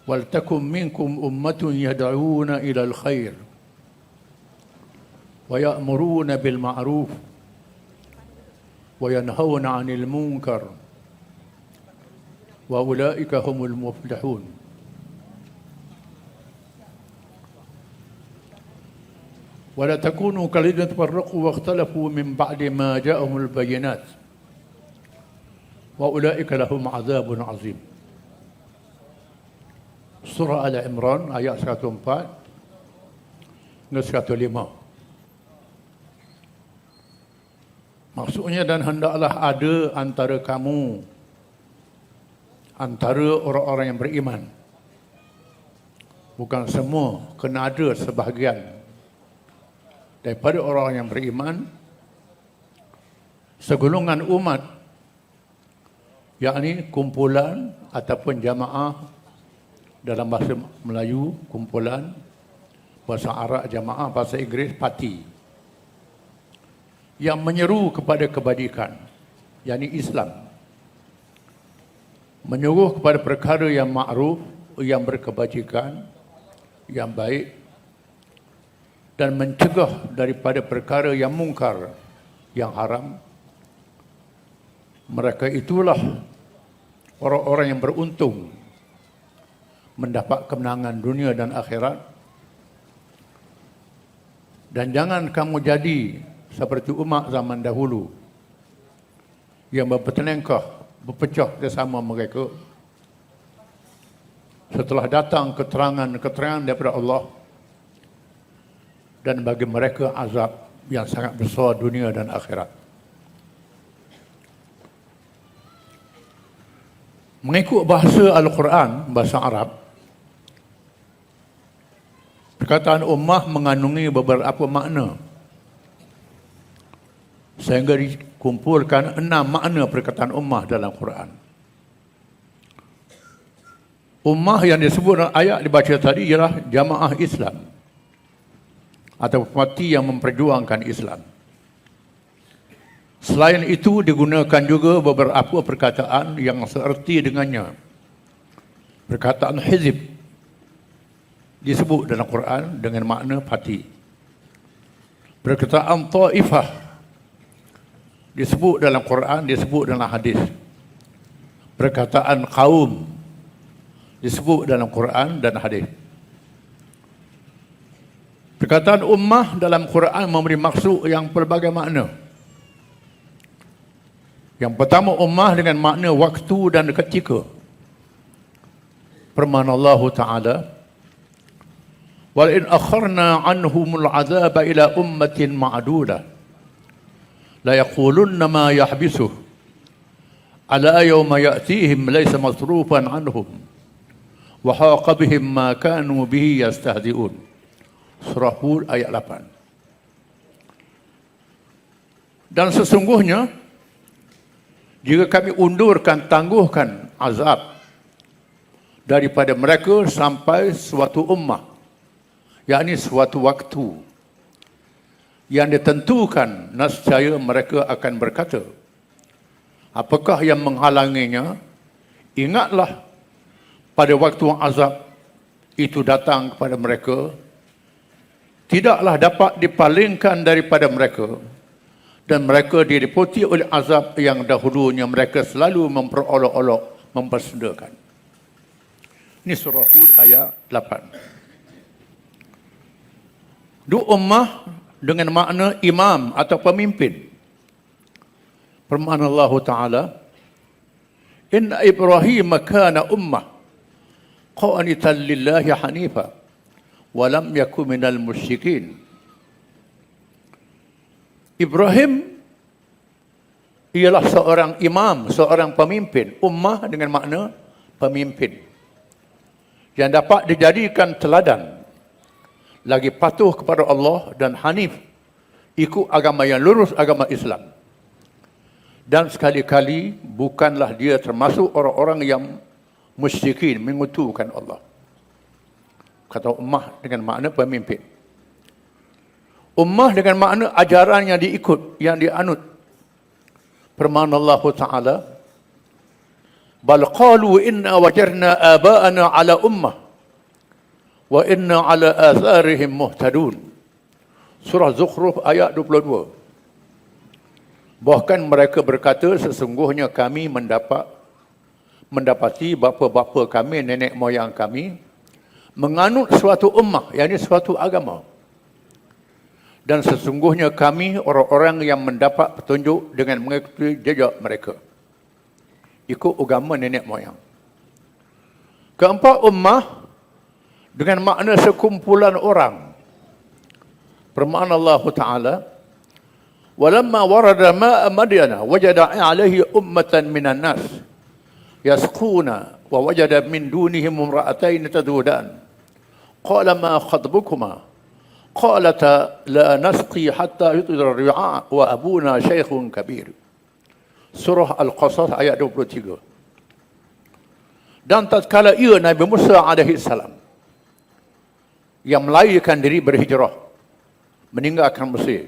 Waltakum minkum ummatun yad'una ilal khair wa ya'muruna bil ma'ruf wa yanhauna 'anil munkar wa ulaika humul muflihun. ولا تكونوا كالذين تفرقوا واختلفوا من بعد ما جاءهم البينات وأولئك لهم عذاب عظيم. Surah Al-Imran ayat 104 dan 105. Maksudnya, dan hendaklah ada antara kamu, antara orang-orang yang beriman, bukan semua, kena ada sebahagian daripada orang yang beriman, segolongan umat, yakni kumpulan ataupun jamaah, dalam bahasa Melayu kumpulan, bahasa Arab jamaah, bahasa Inggeris parti, yang menyeru kepada kebajikan, yakni Islam, menyuruh kepada perkara yang ma'ruf, yang berkebajikan, yang baik, dan mencegah daripada perkara yang mungkar, yang haram. Mereka itulah orang-orang yang beruntung mendapat kemenangan dunia dan akhirat. Dan jangan kamu jadi seperti umat zaman dahulu yang berpertelengkah, berpecah bersama mereka setelah datang keterangan daripada Allah, dan bagi mereka azab yang sangat besar dunia dan akhirat. Mengikut bahasa Al-Quran, bahasa Arab, perkataan ummah mengandungi beberapa makna, sehingga dikumpulkan 6 makna perkataan ummah dalam Quran. Ummah yang disebut dalam ayat dibaca tadi ialah jamaah Islam atau parti yang memperjuangkan Islam. Selain itu, digunakan juga beberapa perkataan yang seerti dengannya. Perkataan hizib disebut dalam Quran dengan makna parti. Perkataan ta'ifah disebut dalam Quran, disebut dalam hadis. Perkataan kaum disebut dalam Quran dan hadis. Perkataan ummah dalam Quran memberi maksud yang pelbagai makna. Yang pertama, ummah dengan makna waktu dan ketika. Firman Allah Ta'ala, وَلَئِنْ أَخَّرْنَا عَنْهُمُ الْعَذَابَ إِلَى أُمَّةٍ مَعْدُودَةٍ لَيَقُولُنَّ مَا يَحْبِسُهُ أَلَا يَوْمَ يَأْتِيهِمْ لَيْسَ مَصْرُوفًا عَنْهُمْ وَحَاقَ بِهِمْ مَا كَانُوا بِهِ يَسْتَهْزِئُونَ. Surah Hud ayat 8. Dan sesungguhnya, jika kami undurkan, tangguhkan azab daripada mereka sampai suatu ummah, yakni suatu waktu yang ditentukan, nescaya mereka akan berkata, apakah yang menghalanginya? Ingatlah pada waktu azab itu datang kepada mereka, tidaklah dapat dipalingkan daripada mereka, dan mereka diliputi oleh azab yang dahulunya mereka selalu memperolok-olok, mempersendakan. Ini surah Hud ayat 8. Dua ummah dengan makna imam atau pemimpin. Firman Allah Ta'ala, Inna Ibrahim kana ummah qanitan lillahi hanifa walam yakun minal musyrikin. Ibrahim ialah seorang imam, seorang pemimpin. Ummah dengan makna pemimpin yang dapat dijadikan teladan, lagi patuh kepada Allah dan hanif, ikut agama yang lurus, agama Islam. Dan sekali-kali bukanlah dia termasuk orang-orang yang musyrikin, mengutukan Allah. Kata ummah dengan makna pemimpin. Ummah dengan makna ajaran yang diikut, yang dianut. Firman Allah Ta'ala, Bal qalu inna wajadna aba'ana ala ummah wa inna ala atharihim muhtadun. Surah Zukhruf ayat 22. Bahkan mereka berkata, sesungguhnya kami mendapati bapa-bapa kami, nenek moyang kami menganut suatu ummah, yakni suatu agama. Dan sesungguhnya kami orang-orang yang mendapat petunjuk dengan mengikuti jejak mereka, ikut agama nenek moyang. Keempat, ummah dengan makna sekumpulan orang. Firman Allah Ta'ala, walamma warada ma'a madyana wajada alaihi ummatan minan nas yasquna wa wajada min dunihim imra'atayn tadudan qala ma khatbukuma qalata la nasqi hatta yutira ar-ri'a wa abuna shaykhun kabir. Surah Al-Qasas ayat 23. Dan tatkala ia Nabi Musa alaihi salam yang melarikan diri berhijrah meninggalkan Mesir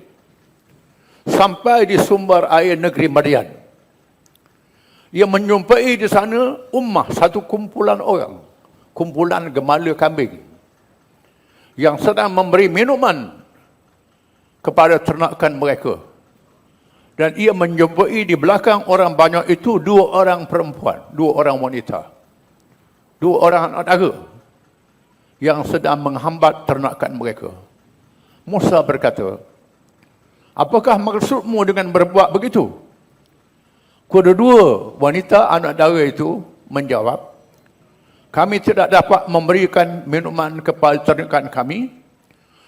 sampai di sumber air negeri Madian, ia menjumpai di sana ummah, satu kumpulan orang, kumpulan gembala kambing yang sedang memberi minuman kepada ternakan mereka. Dan ia menjumpai di belakang orang banyak itu dua orang perempuan, dua orang wanita, dua orang anak dara yang sedang menghambat ternakan mereka. Musa berkata, apakah maksudmu dengan berbuat begitu? Kedua wanita anak dara itu menjawab, kami tidak dapat memberikan minuman kepada ternakan kami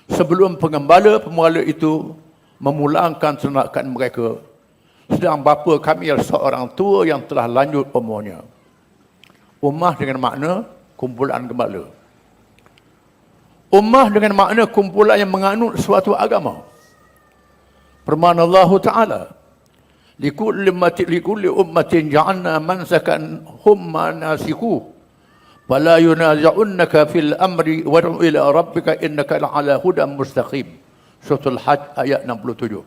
sebelum pengembala-pemula itu memulangkan ternakan mereka, sedang bapa kami adalah seorang tua yang telah lanjut umurnya. Ummah dengan makna kumpulan gembala. Ummah dengan makna kumpulan yang menganut suatu agama. Firman Allah Ta'ala, likulli ummatin ja'alna mansakan hum manasiku fala yunazi'unnaka fil amri wad'u ila rabbika innaka la'ala hudan mustaqim. Surah Al-Hajj ayat 67.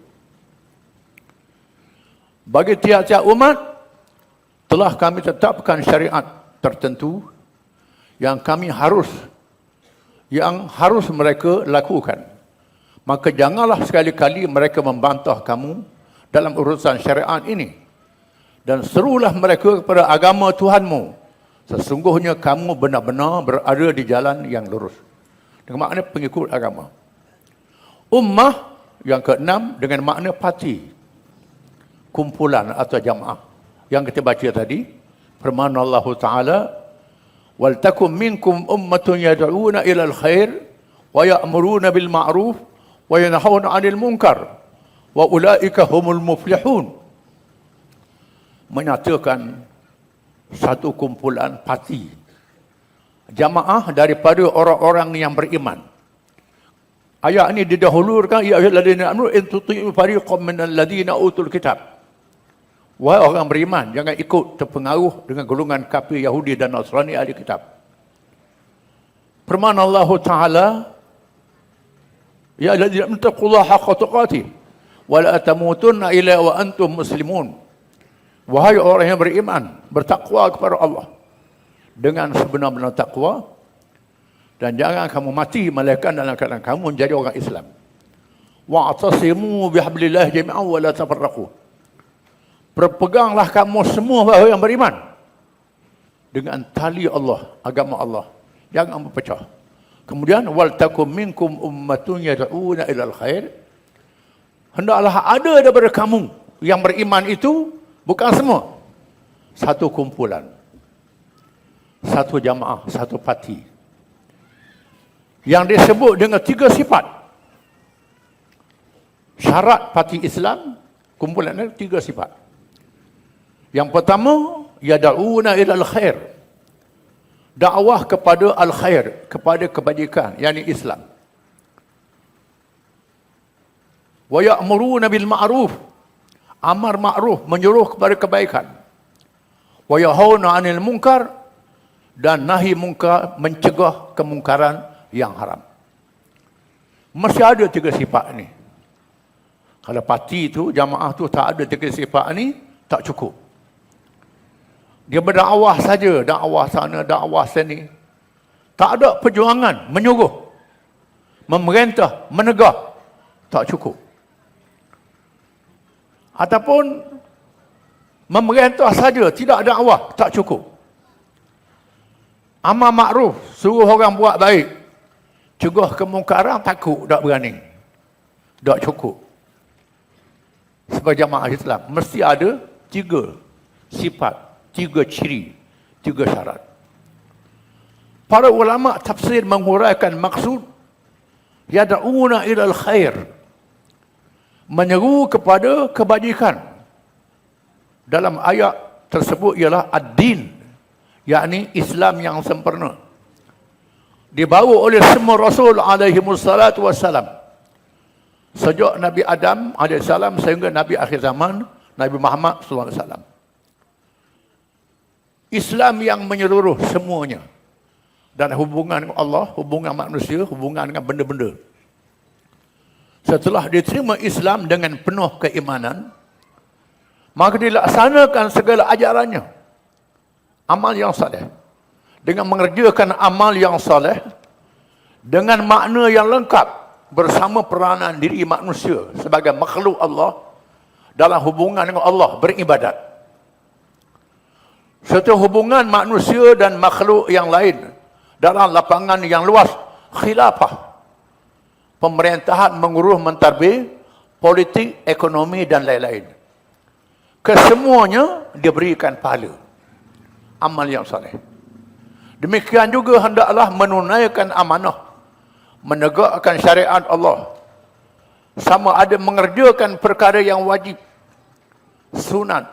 Bagi tiap-tiap umat telah kami tetapkan syariat tertentu yang harus mereka lakukan. Maka janganlah sekali-kali mereka membantah kamu dalam urusan syariat ini. Dan serulah mereka kepada agama Tuhanmu. Sesungguhnya kamu benar-benar berada di jalan yang lurus. Dengan makna pengikut agama. Ummah yang keenam dengan makna parti, kumpulan atau jamaah. Yang kita baca tadi, firman Allah Ta'ala, وَلْتَكُمْ مِنْكُمْ أُمَّةٌ يَدْعُونَ إِلَى الْخَيْرِ وَيَأْمُرُونَ بِالْمَعْرُوفِ وَيَنْهَوْنَ عَنِ الْمُنْكَرِ وَأُولَئِكَ هُمُ الْمُفْلِحُونَ. Menyatakan satu kumpulan parti, jamaah daripada orang-orang yang beriman. Ayat ini didahulukan, ya ayyuhalladzina amanu in tuti'u fariqam minal ladzina utul kitab. Wahai orang beriman, jangan ikut terpengaruh dengan golongan kafir Yahudi dan Nasrani ahli kitab. Firman Allah Ta'ala, ya alladzina amanu taqullaha haqqa tuqatih wa la tamutunna illa wa antum muslimun. Wahai orang yang beriman, bertakwa kepada Allah dengan sebenar-benar takwa, dan jangan kamu mati melainkan dalam keadaan kamu menjadi orang Islam. Wa'tasimu bihablillah jami'an wa la tafarraqu. Berpeganglah kamu semua wahai yang beriman dengan tali Allah, agama Allah. Jangan berpecah. Kemudian wal takum minkum ummatun yad'una ilal khair. Hendaklah ada daripada kamu yang beriman itu, bukan semua, satu kumpulan, satu jamaah, satu parti yang disebut dengan 3 sifat. Syarat parti Islam, kumpulan ini 3 sifat. Yang pertama, yad'una ilal khair. Dakwah kepada al-khair, kepada kebajikan, yakni Islam. Wa ya'muruna bil ma'ruf. Amar ma'ruf, menyuruh kepada kebaikan. Wa yanhauna 'anil munkar, dan nahi munkar, mencegah kemungkaran yang haram. Mesti ada 3 sifat ni. Kalau parti tu, jamaah tu tak ada 3 sifat ni, tak cukup. Dia berdakwah saja, dakwah sana, dakwah sini. Tak ada perjuangan menyuruh, memerintah, menegah. Tak cukup. Ataupun memerintah saja, tidak dakwah, tak cukup. Amar makruf, suruh orang buat baik. Cegah kemungkaran, takut, tak berani. Tak cukup. Sebagai jamaah Islam, mesti ada 3 sifat, 3 ciri, 3 syarat. Para ulama tafsir menguraikan maksud yad'una ilal khair, menyeru kepada kebajikan. Dalam ayat tersebut ialah ad-din, yakni Islam yang sempurna, dibawa oleh semua Rasul alaihi wassalatu wassalam. Sejak Nabi Adam AS sehingga Nabi akhir zaman, Nabi Muhammad SAW. Islam yang menyeluruh semuanya. Dan hubungan dengan Allah, hubungan manusia, hubungan dengan benda-benda. Setelah diterima Islam dengan penuh keimanan, maka dilaksanakan segala ajarannya. Amal yang saleh. Dengan mengerjakan amal yang saleh, dengan makna yang lengkap, bersama peranan diri manusia sebagai makhluk Allah dalam hubungan dengan Allah beribadat. Serta hubungan manusia dan makhluk yang lain dalam lapangan yang luas, khilafah, pemerintahan mengurus mentadbir, politik, ekonomi dan lain-lain. Kesemuanya diberikan pahala amal yang saleh. Demikian juga hendaklah menunaikan amanah, menegakkan syariat Allah, sama ada mengerjakan perkara yang wajib, sunat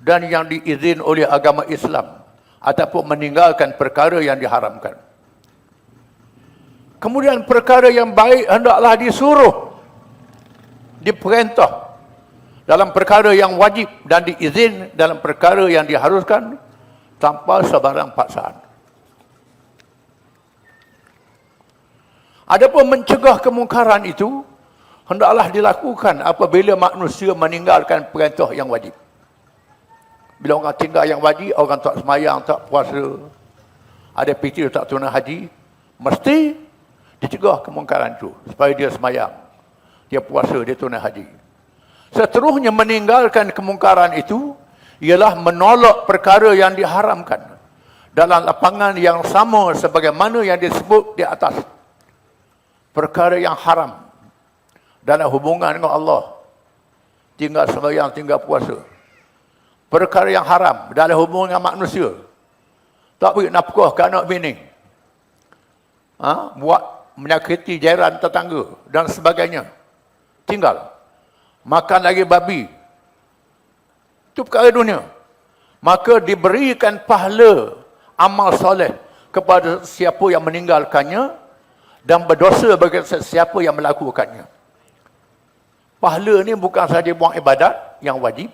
dan yang diizin oleh agama Islam, ataupun meninggalkan perkara yang diharamkan. Kemudian perkara yang baik hendaklah disuruh, diperintah dalam perkara yang wajib dan diizin dalam perkara yang diharuskan tanpa sebarang paksaan. Adapun mencegah kemungkaran itu hendaklah dilakukan apabila manusia meninggalkan perintah yang wajib. Bila orang tinggal yang wajib, orang tak semayang, tak puasa, ada fitir tak tunai haji, mesti dicegah kemungkaran itu supaya dia semayang, dia puasa, dia tunai haji. Seterusnya meninggalkan kemungkaran itu ialah menolak perkara yang diharamkan dalam lapangan yang sama sebagaimana yang disebut di atas. Perkara yang haram dalam hubungan dengan Allah, tinggal sembahyang, tinggal puasa. Perkara yang haram dalam hubungan dengan manusia, tak beri nafkah ke anak bini, buat menyakiti jiran tetangga dan sebagainya, tinggal. Makan lagi babi, itu perkara dunia. Maka diberikan pahala amal soleh kepada siapa yang meninggalkannya dan berdosa bagi sesiapa yang melakukannya. Pahala ni bukan sahaja buat ibadat yang wajib,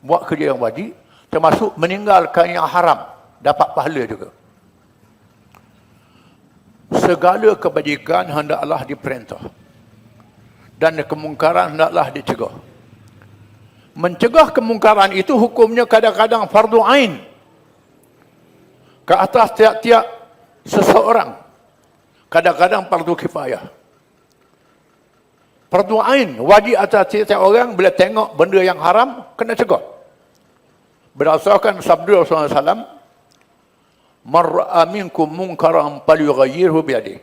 buat kerja yang wajib, termasuk meninggalkan yang haram, dapat pahala juga. Segala kebajikan hendaklah diperintah dan kemungkaran hendaklah dicegah. Mencegah kemungkaran itu hukumnya kadang-kadang fardu ain ke atas tiap-tiap seseorang, kadang-kadang fardu kifayah. Fardu ain wajib atas tiap-tiap orang, bila tengok benda yang haram kena cegah. Berdasarkan sabda Rasulullah SAW, "Man ra'a minkum munkaran falyughayyirhu biyadihi,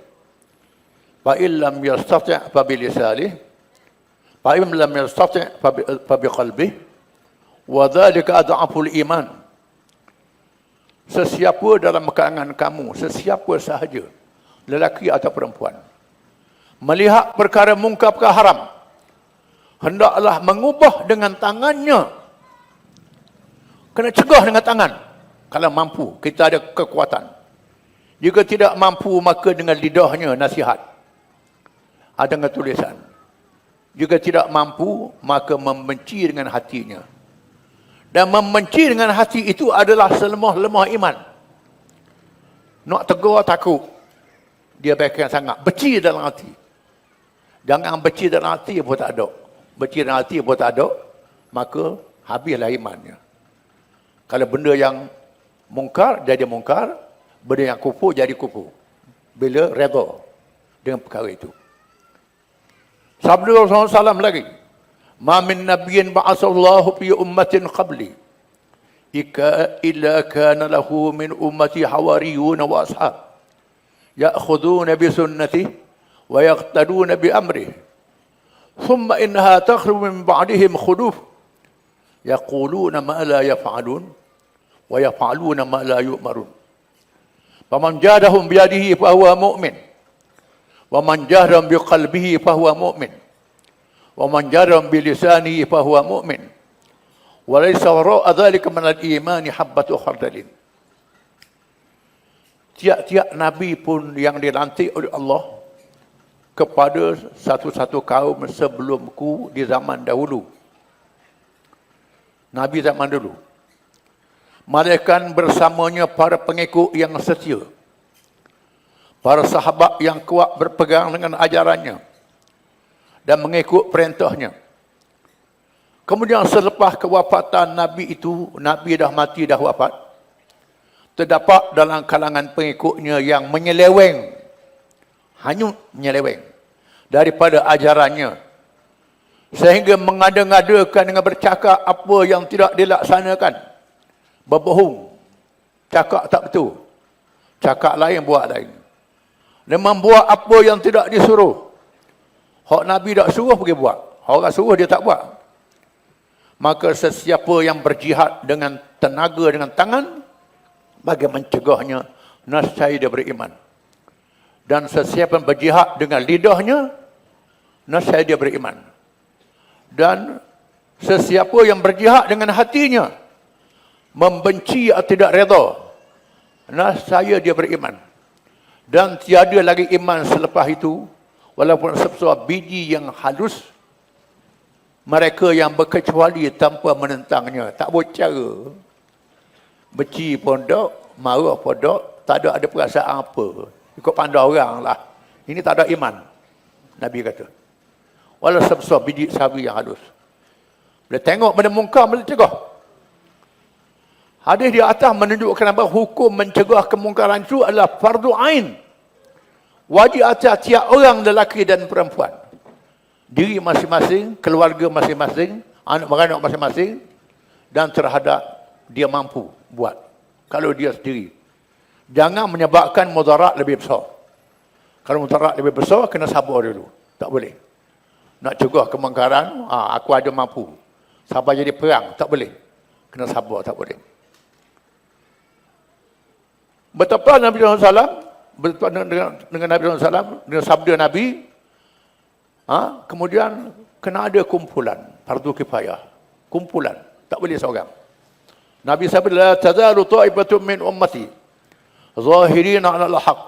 fa in lam yastati' fa bi lisanihi, fa in lam yastati' fa bi qalbihi, wa dzalika adhaful iman." Sesiapa dalam kalangan kamu, sesiapa sahaja, lelaki atau perempuan, melihat perkara mungkar, perkara haram, hendaklah mengubah dengan tangannya. Kena cegah dengan tangan kalau mampu, kita ada kekuatan. Jika tidak mampu, maka dengan lidahnya nasihat, ada dengan tulisan. Jika tidak mampu, maka membenci dengan hatinya. Dan membenci dengan hati itu adalah selemah-lemah iman. Nak tegur takut, dia baikkan sangat. Benci dalam hati. Jangan benci dalam hati pun tak ada. Benci dalam hati pun tak ada, maka habislah imannya. Kalau benda yang mungkar jadi mungkar, benda yang kufur jadi kufur. Bila redha dengan perkara itu. Sabda Rasulullah SAW lagi, "Ma min nabiyyin ba'atsallahu fi ummatin qabli illa kana lahu min ummati hawariyun wa ashab ya'khuduna bi sunnatihi wa yaqtaduna bi amrihi thumma innaha takhlu min ba'dihim khuluf yaquluna ma la yaf'alun wa yaf'aluna ma la yu'marun faman jahadahum bi yadihi fa huwa mu'min wa man jahadahum bi qalbihi fa huwa mu'min wa man jahadahum bi lisanihi fa huwa mu'min wa laysa wara'a dhalika min al-imani habbatu khardalin." Tiap-tiap Nabi pun yang dilantik oleh Allah kepada satu-satu kaum sebelumku di zaman dahulu. Nabi zaman dulu. Malaikat bersamanya para pengikut yang setia. Para sahabat yang kuat berpegang dengan ajarannya dan mengikut perintahnya. Kemudian selepas kewafatan Nabi itu, Nabi dah mati, dah wafat. Terdapat dalam kalangan pengikutnya yang menyeleweng, hanyut menyeleweng daripada ajarannya, sehingga mengada-ngadakan dengan bercakap apa yang tidak dilaksanakan, berbohong, cakap tak betul, cakap lain buat lain, dan membuat apa yang tidak disuruh. Hak Nabi tak suruh pergi buat, orang suruh dia tak buat. Maka sesiapa yang berjihad dengan tenaga, dengan tangan, bagi mencegahnya, nescaya dia beriman. Dan sesiapa yang berjihad dengan lidahnya, nescaya dia beriman. Dan sesiapa yang berjihad dengan hatinya, membenci atau tidak redha, nescaya dia beriman. Dan tiada lagi iman selepas itu, walaupun sebesar biji yang halus, mereka yang berkecuali tanpa menentangnya. Tak boleh cara. Benci pun tak, marah pun tak ada perasaan apa. Ikut pandang orang lah. Ini tak ada iman. Nabi kata. Walau sebesar biji sawi yang halus. Bila tengok benda mungkar, mesti cegah. Hadis di atas menunjukkan bahawa hukum mencegah kemungkaran itu adalah fardu ain. Wajib atas tiap orang lelaki dan perempuan. Diri masing-masing, keluarga masing-masing, anak beranak masing-masing, dan terhadap dia mampu buat. Kalau dia sendiri. Jangan menyebabkan mudarat lebih besar. Kalau mudarat lebih besar, kena sabar dulu. Tak boleh. Nak cegah kemungkaran, aku ada mampu. Sabar jadi perang, tak boleh. Kena sabar, tak boleh. Betapa Nabi SAW, dengan Nabi SAW, dengan sabda Nabi, kemudian kena ada kumpulan, fardu kifayah. Kumpulan, tak boleh seorang. Nabi sabda, "La tazalu ta'ibatun min ummati zahirina 'ala al-haq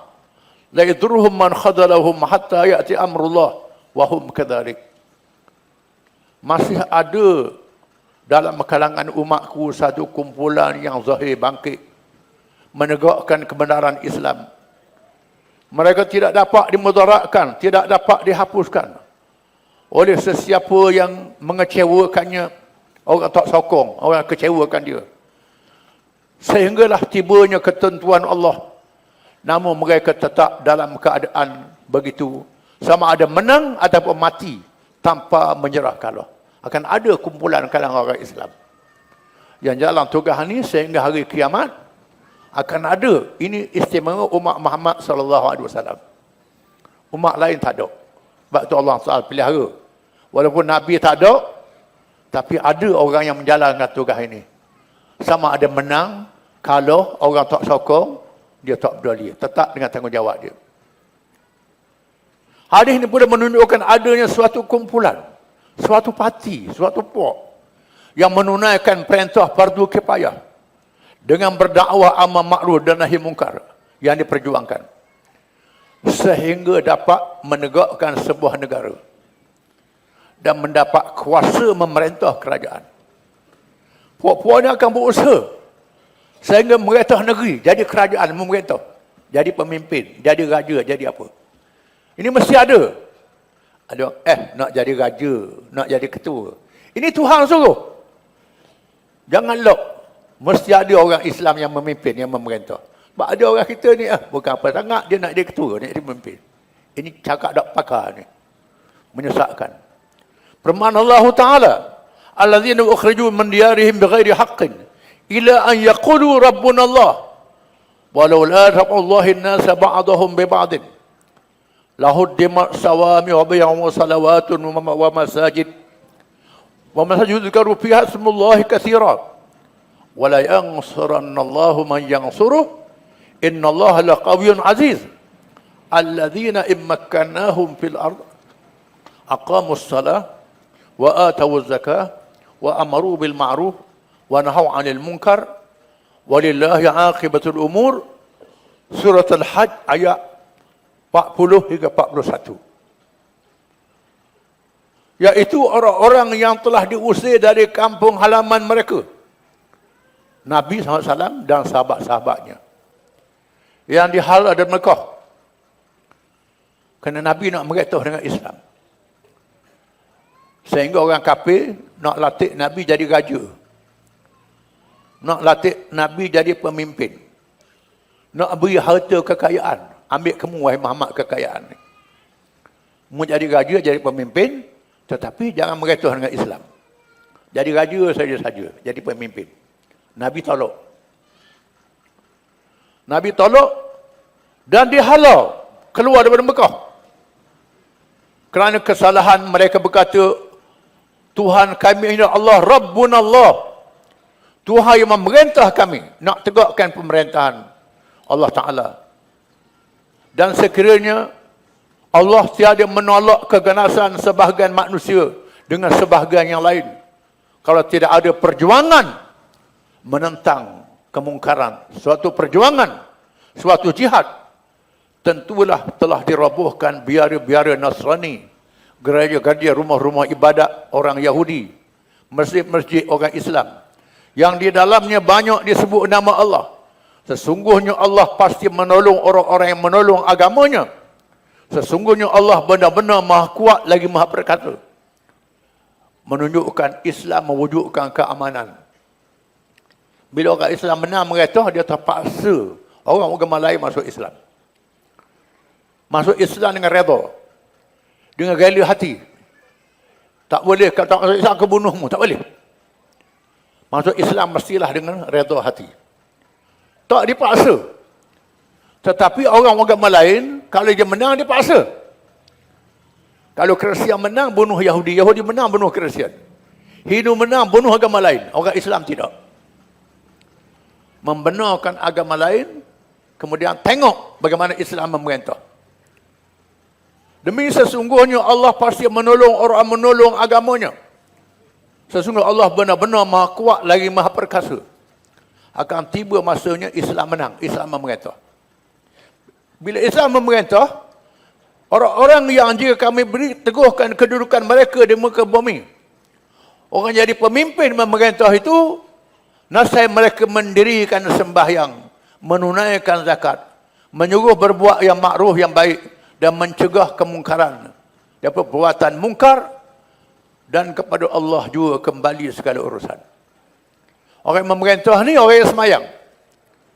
la yadurruhum man khadalahum hatta ya'ti amrullah wa hum kadzalik." Masih ada dalam kalangan umatku satu kumpulan yang zahir bangkit menegakkan kebenaran Islam. Mereka tidak dapat dimudaratkan, tidak dapat dihapuskan oleh sesiapa yang mengecewakannya. Orang tak sokong, orang kecewakan dia. Sehinggalah tibanya ketentuan Allah. Namun mereka tetap dalam keadaan begitu. Sama ada menang ataupun mati tanpa menyerah kalah. Akan ada kumpulan kalangan orang Islam yang jalan tugas ini sehingga hari kiamat akan ada. Ini istimewa umat Muhammad SAW. Umat lain tak ada. Sebab itu Allah SWT pelihara. Walaupun Nabi tak ada, tapi ada orang yang menjalankan tugas ini. Sama ada menang, kalau orang tak sokong, dia tak peduli. Tetap dengan tanggungjawab dia. Hadis ini pula menunjukkan adanya suatu kumpulan, suatu parti, suatu puak yang menunaikan perintah fardu kifayah dengan berdakwah amar ma'ruf dan nahi munkar yang diperjuangkan sehingga dapat menegakkan sebuah negara dan mendapat kuasa memerintah kerajaan. Puak-puak ini akan berusaha sehingga merintah negeri, jadi kerajaan, memerintah, jadi pemimpin, jadi raja, jadi apa. Ini mesti ada. Ada nak jadi raja, nak jadi ketua. Ini Tuhan suruh. Jangan lock. Mesti ada orang Islam yang memimpin, yang memerintah. Sebab ada orang kita ni, bukan apa sangat, dia nak jadi ketua, nak jadi pemimpin. Ini cakap tak pakar ni. Menyesatkan. Firman Allah Ta'ala, allazina ukhriju min diyarihim bighairi haqqin ila an yaqulu rabbuna Allah walau la taqallahi an-nasa ba'dahum bi ba'din lahuddimat sawami wa biya'un wa salawatun wa masajid yudhkaru fiha ismullahi katsiran wa la yansuranna Allahu man yansuruh innallaha laqawiyyun aziz allazina immakkannahum fil ard aqamus salah wa atawuz zakah wa amaru bil ma'ruf wa nahaw 'anil munkar walillahi 'aqibatul umur. Surah Al-Hajj ayat 40 hingga 41. Yaitu orang-orang yang telah diusir dari kampung halaman mereka, Nabi SAW dan sahabat-sahabatnya yang dihalau dari Mekah. Kerana Nabi nak merintah dengan Islam. Sehingga orang kafir nak latih Nabi jadi raja. Nak latih Nabi jadi pemimpin. Nak beri harta kekayaan. Ambil kamu, wahai Muhammad, kekayaan ni. Mau jadi raja, jadi pemimpin, tetapi jangan merintah dengan Islam. Jadi raja saja-saja, jadi pemimpin. Nabi tolak. Nabi tolak dan dihalau keluar daripada Mekah. Kerana kesalahan mereka berkata, Tuhan kami ini Allah, Rabbuna Allah. Tuhan yang memerintah kami. Nak tegakkan pemerintahan Allah Ta'ala. Dan sekiranya Allah tiada menolak keganasan sebahagian manusia dengan sebahagian yang lain. Kalau tidak ada perjuangan menentang kemungkaran, suatu perjuangan, suatu jihad, tentulah telah dirobohkan biara-biara Nasrani, gereja-gereja, rumah-rumah ibadat orang Yahudi, masjid-masjid orang Islam, yang di dalamnya banyak disebut nama Allah. Sesungguhnya Allah pasti menolong orang-orang yang menolong agamanya. Sesungguhnya Allah benar-benar maha kuat lagi maha perkasa. Menunjukkan Islam mewujudkan keamanan. Bila orang Islam menang merintah, dia terpaksa orang agama lain masuk Islam. Masuk Islam dengan redha, dengan rela hati. Tak boleh kata masuk Islam ke bunuhmu, tak boleh. Masuk Islam mestilah dengan redha hati. Tak dipaksa. Tetapi orang agama lain, kalau dia menang, dia paksa. Kalau Kristian menang, bunuh Yahudi. Yahudi menang, bunuh Kristian. Hindu menang, bunuh agama lain. Orang Islam tidak. Membenarkan agama lain, kemudian tengok bagaimana Islam memerintah. Demi sesungguhnya Allah pasti menolong orang menolong agamanya. Sesungguhnya Allah benar-benar maha kuat lagi maha perkasa. Akan tiba masanya Islam menang, Islam memerintah. Bila Islam memerintah, orang-orang yang jika kami beri teguhkan kedudukan mereka di muka bumi, orang jadi pemimpin memerintah itu, nasib mereka mendirikan sembahyang, menunaikan zakat, menyuruh berbuat yang makruf yang baik, dan mencegah kemungkaran, dapat perbuatan mungkar, dan kepada Allah juga kembali segala urusan. Orang yang memerintah ni orang yang semayang,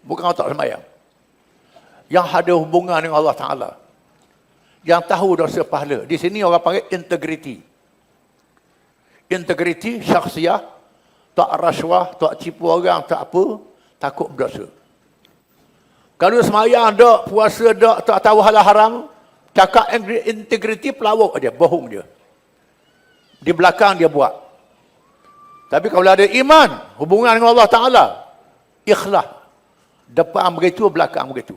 bukan orang tak semayang. Yang ada hubungan dengan Allah Ta'ala, yang tahu dosa pahala. Di sini orang panggil integriti. Integriti, syakhsiah, tak rasuah, tak cipu orang, tak apa, takut berdosa. Kalau semayang tak, puasa tak tahu halal haram, cakap integriti, pelawak dia, bohong dia. Di belakang dia buat. Tapi kalau ada iman, hubungan dengan Allah Ta'ala, ikhlas. Depan begitu, belakang begitu.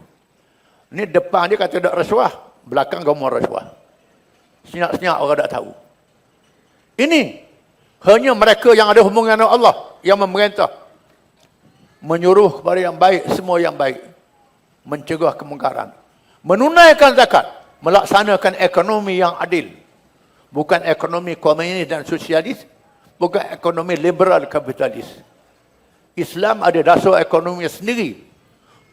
Ini depan dia kata tak rasuah, belakang kamu rasuah. Senyap-senyap orang tak tahu. Ini hanya mereka yang ada hubungan dengan Allah, yang memerintah. Menyuruh kepada yang baik, semua yang baik. Mencegah kemungkaran. Menunaikan zakat. Melaksanakan ekonomi yang adil. Bukan ekonomi komunis dan sosialis. Bukan ekonomi liberal kapitalis. Islam ada dasar ekonomi sendiri.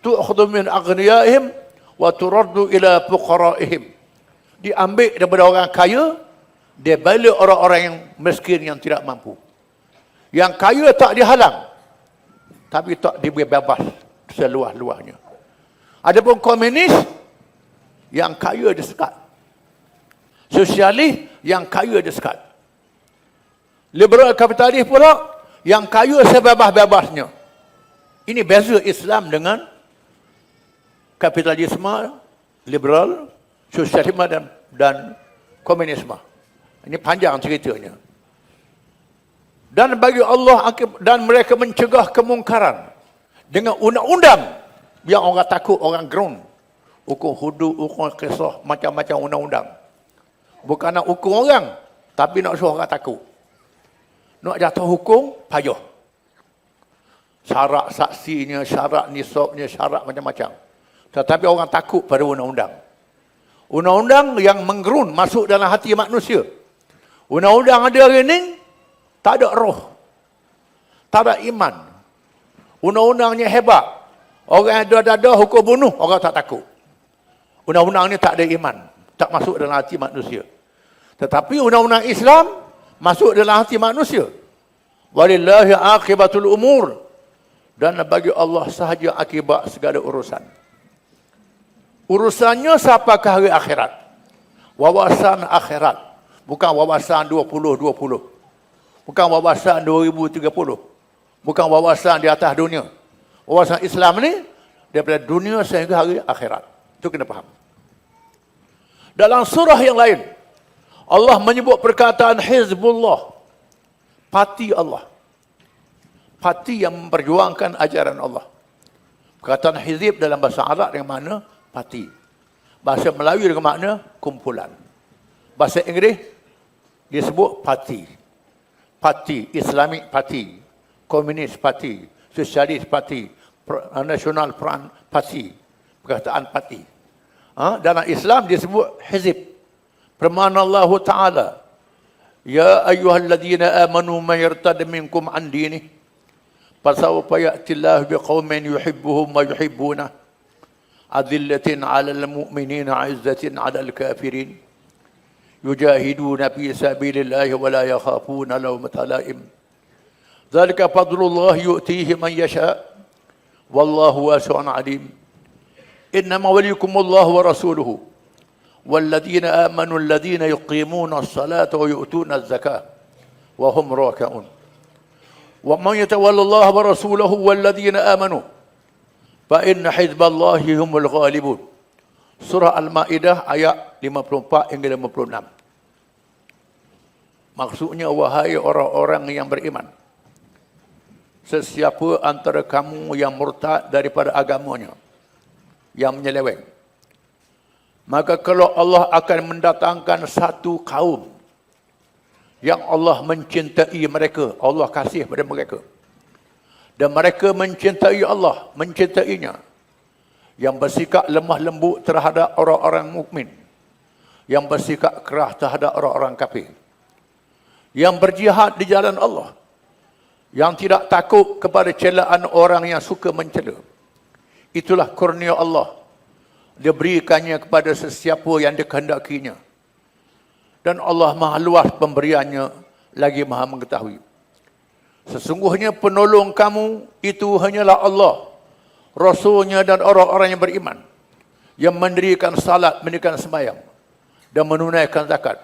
Tu'khudhu min aghniyaihim wa turaddu ila fuqaraihim. Diambil daripada orang kaya, dia balik orang-orang yang miskin yang tidak mampu. Yang kaya tak dihalang. tapi tak diberi bebas seluas-luasnya. Adapun komunis, yang kaya disekat. Sosialis, yang kaya disekat. Liberal kapitalis pula, yang kaya sebebas-bebasnya. Ini beza Islam dengan kapitalisme, liberal, sosialisme dan komunisme. Ini panjang ceritanya. Dan bagi Allah, dan mereka mencegah kemungkaran dengan undang-undang yang orang takut, orang gerun. Hukum hudud, hukum kisah, macam-macam undang-undang. Bukan nak hukum orang, tapi nak suruh orang takut. Nak jatuh hukum, payah. Syarat saksinya, syarat nisabnya, syarat macam-macam. Tetapi orang takut pada undang-undang. Undang-undang yang menggerun masuk dalam hati manusia. Undang-undang ada hari ini, tak ada roh. Tak ada iman. Undang-undangnya hebat. Orang yang ada hukum bunuh, orang tak takut. Undang-undang ni tak ada iman. Tak masuk dalam hati manusia. Tetapi undang-undang Islam masuk dalam hati manusia. Walillahi akibatul umur. Dan bagi Allah sahaja akibat segala urusan. Urusannya sampai ke hari akhirat. Wawasan akhirat. Bukan wawasan 2020. Bukan wawasan 2030. Bukan wawasan di atas dunia. Wawasan Islam ni daripada dunia sehingga hari akhirat. Itu kena faham. Dalam surah yang lain, Allah menyebut perkataan Hizbullah. Parti Allah. Parti yang memperjuangkan ajaran Allah. Perkataan Hizib dalam bahasa Arab dengan makna parti. Bahasa Melayu dengan makna kumpulan. Bahasa Inggeris disebut parti. Parti, Islamic Party, Komunis Parti, Sosialis Parti, National Front Parti. Perkataan parti. Dalam Islam disebut hizib. Firman Allah Ta'ala, Ya ayyuhalladzina amanu man yartad minkum an dinih, fasawfa ya'tillahu biqaumin yuhibbuhum wa yuhibbunah, adillatin 'alal mu'minina 'izzatin 'alal kafirin, yujahiduna fi sabilillahi wa la yakhafuna lawmata laim. Dzalika fadlullah yu'tihi man yasha, wallahu wasi'un 'alim. Innama waliyukumullahu wa rasuluhu والذين آمنوا الذين يقيمون الصلاة ويؤتون الزكاة وهم راكعون ومن يتولى الله ورسوله والذين آمنوا فإن حزب الله هم الغالبون. Surah Al-Ma'idah ayat 54 hingga 56. Maksudnya, wahai orang-orang yang beriman, sesiapa antara kamu yang murtad daripada agamanya, yang menyeleweng, maka kalau Allah akan mendatangkan satu kaum yang Allah mencintai mereka, Allah kasih pada mereka, dan mereka mencintai Allah, mencintainya, yang bersikap lemah lembut terhadap orang-orang mukmin, yang bersikap keras terhadap orang-orang kafir, yang berjihad di jalan Allah, yang tidak takut kepada celaan orang yang suka mencela. Itulah kurnia Allah. Dia berikannya kepada sesiapa yang dikehendakinya. Dan Allah maha luas pemberiannya, lagi maha mengetahui. Sesungguhnya penolong kamu itu hanyalah Allah, Rasulnya dan orang-orang yang beriman, yang mendirikan salat, mendirikan sembahyang, dan menunaikan zakat,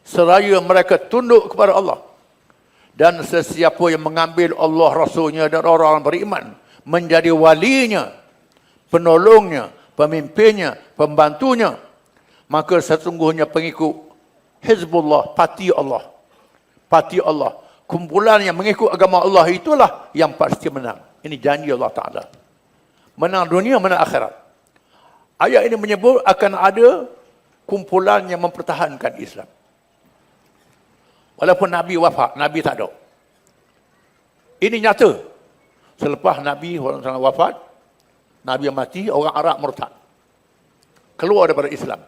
seraya mereka tunduk kepada Allah. Dan sesiapa yang mengambil Allah, Rasulnya dan orang-orang beriman menjadi walinya, penolongnya, pemimpinnya, pembantunya, maka sesungguhnya pengikut Hizbullah, parti Allah. Parti Allah, kumpulan yang mengikut agama Allah, itulah yang pasti menang. Ini janji Allah Ta'ala. Menang dunia, menang akhirat. Ayat ini menyebut akan ada kumpulan yang mempertahankan Islam. Walaupun Nabi wafat, Nabi tak ada. Ini nyata. Selepas Nabi wafat, Nabi mati, orang Arab murtad. Keluar daripada Islam.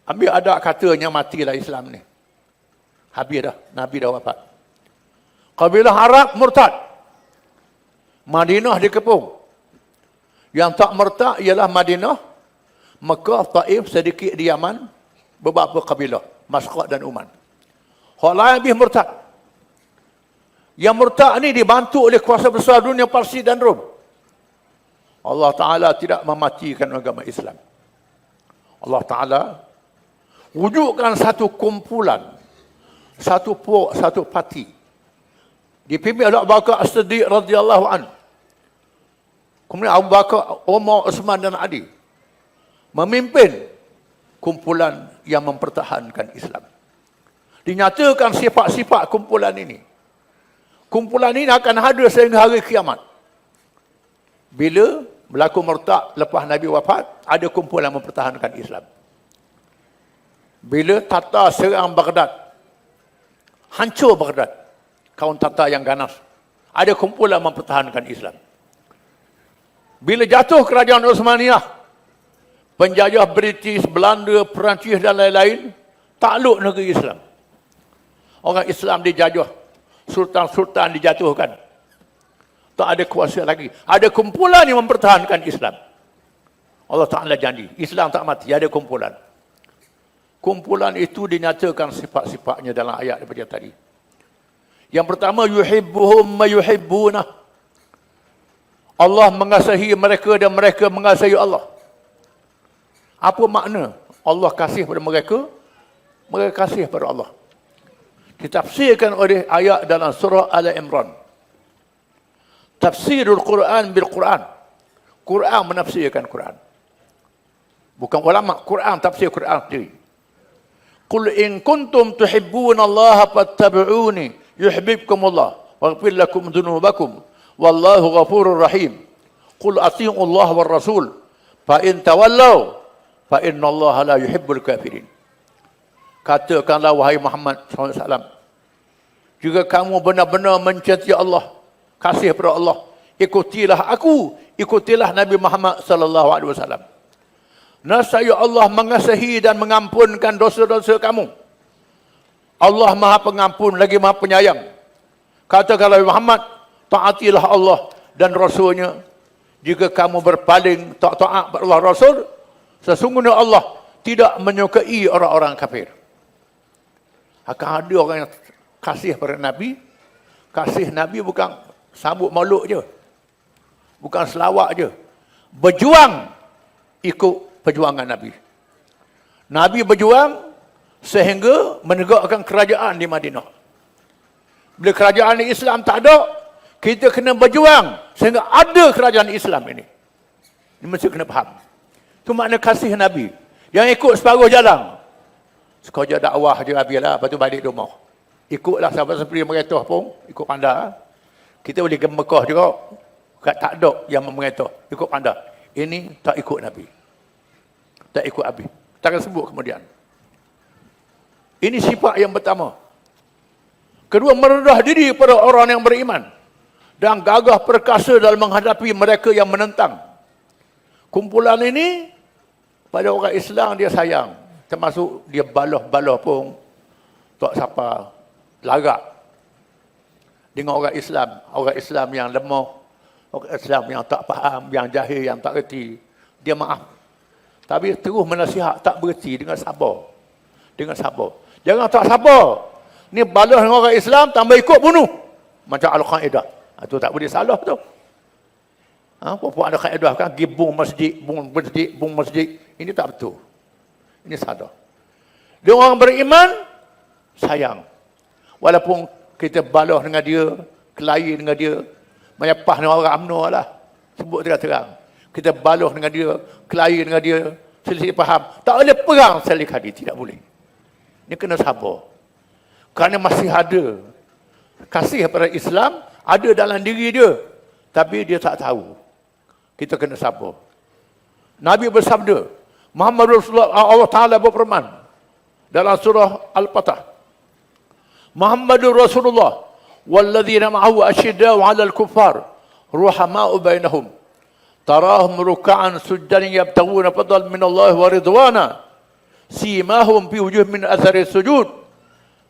Ambil ada katanya matilah Islam ni. Habis dah, Nabi dah wafat. Kabilah Arab murtad. Madinah dikepung. Yang tak murtad ialah Madinah, Mekah, Taif, sedikit di Yaman, beberapa kabilah, Masqat dan Uman. Hak lain habis murtad. Yang murtad ni dibantu oleh kuasa besar dunia Parsi dan Rom. Allah Ta'ala tidak mematikan agama Islam. Allah Ta'ala wujudkan satu kumpulan, satu puak, satu parti. Dipimpin oleh Abu Bakar As-Siddiq radhiyallahu anhu. Kemudian Abu Bakar, Umar, Uthman dan Ali memimpin kumpulan yang mempertahankan Islam. Dinyatakan sifat-sifat kumpulan ini. Kumpulan ini akan ada sehingga hari kiamat. Bila berlaku murtad lepas Nabi wafat, ada kumpulan mempertahankan Islam. Bila Tatar serang Baghdad, hancur Baghdad, kaum Tatar yang ganas, ada kumpulan mempertahankan Islam. Bila jatuh kerajaan Osmaniyah, penjajah British, Belanda, Perancis dan lain-lain takluk negeri Islam. Orang Islam dijajah, sultan-sultan dijatuhkan. Tak ada kuasa lagi. Ada kumpulan yang mempertahankan Islam. Allah Ta'ala janji, Islam tak mati, ada kumpulan. Kumpulan itu dinyatakan sifat-sifatnya dalam ayat daripada tadi. Yang pertama, yuhibbuhum ma yuhibbunah. Allah mengasihi mereka dan mereka mengasihi Allah. Apa makna Allah kasih pada mereka? Mereka kasih pada Allah. Ditafsirkan oleh ayat dalam surah Al-Imran. Tafsirul Quran bil Quran. Quran menafsirkan Quran. Bukan ulama, Quran tafsir Quran sendiri. Qul in kuntum tuhibbuna Allah fattabi'uni yuhibbukumullah waghfir lakum dhunubakum wallahu ghafurur rahim. Qul atii'u Allah war rasul fa in tawallaw fa inna Allah la yuhibbul kafirin. Katakanlah wahai Muhammad SAW, jika kamu benar-benar mencintai Allah, kasih pada Allah, ikutilah aku, ikutilah Nabi Muhammad SAW. Nescaya Allah mengasihi dan mengampunkan dosa-dosa kamu. Allah Maha Pengampun lagi Maha Penyayang. Katakanlah Muhammad, taatilah Allah dan Rasulnya. Jika kamu berpaling tak taat pada Allah Rasul, sesungguhnya Allah tidak menyukai orang-orang kafir. Akan ada orang yang kasih pada Nabi. Kasih Nabi bukan sambut maulud je, bukan selawat je. Berjuang ikut perjuangan Nabi. Nabi berjuang sehingga menegakkan kerajaan di Madinah. Bila kerajaan Islam tak ada, kita kena berjuang sehingga ada kerajaan Islam ini. Ini mesti kena faham. Itu makna kasih Nabi. Yang ikut separuh jalan, sekejap dakwah je habislah, lepas tu balik rumah. Ikutlah sahabat seperti mengetah pun, ikut pandai. Kita boleh ke Mekah juga, tak ada yang mengetah, ikut pandai. Ini tak ikut Nabi. Tak ikut Nabi. Takkan sebut kemudian. Ini sifat yang pertama. Kedua, merendah diri pada orang yang beriman dan gagah perkasa dalam menghadapi mereka yang menentang. Kumpulan ini pada orang Islam dia sayang, termasuk dia baloh-baloh pun tak siapa lagak dengan orang Islam yang lemah, orang Islam yang tak faham, yang jahil, yang tak reti, dia maaf. Tapi terus menasihat, tak berhenti, dengan sabar. Dengan sabar. Jangan tak sabar. Ni balas dengan orang Islam, tambah ikut bunuh. Macam Al-Qaeda. Itu tak boleh salah tu. Puan ada kaedah kan, pergi bung masjid. Ini tak betul. Ini salah. Dia orang beriman, sayang. Walaupun kita balas dengan dia, kelahi dengan dia, menyepah dengan orang UMNO lah. Sebut terang-terang. Kita balas dengan dia, kelahi dengan dia, selisih faham. Tak boleh perang sekali kali, tidak boleh. Ini kena sabar. Kerana masih ada kasih kepada Islam, ada dalam diri dia. Tapi dia tak tahu. Kita kena sabar. Nabi bersabda, Muhammad Rasulullah, Allah Ta'ala berfirman dalam surah Al-Fatah, Muhammadur Rasulullah walladzina ma'ahu asyidda'u 'alal kuffar ruhama'u bainahum tarahum ruk'an sujdan yabtaghuna fadlan min Allah wa ridwana simahum fi wujuhihim min athari sujud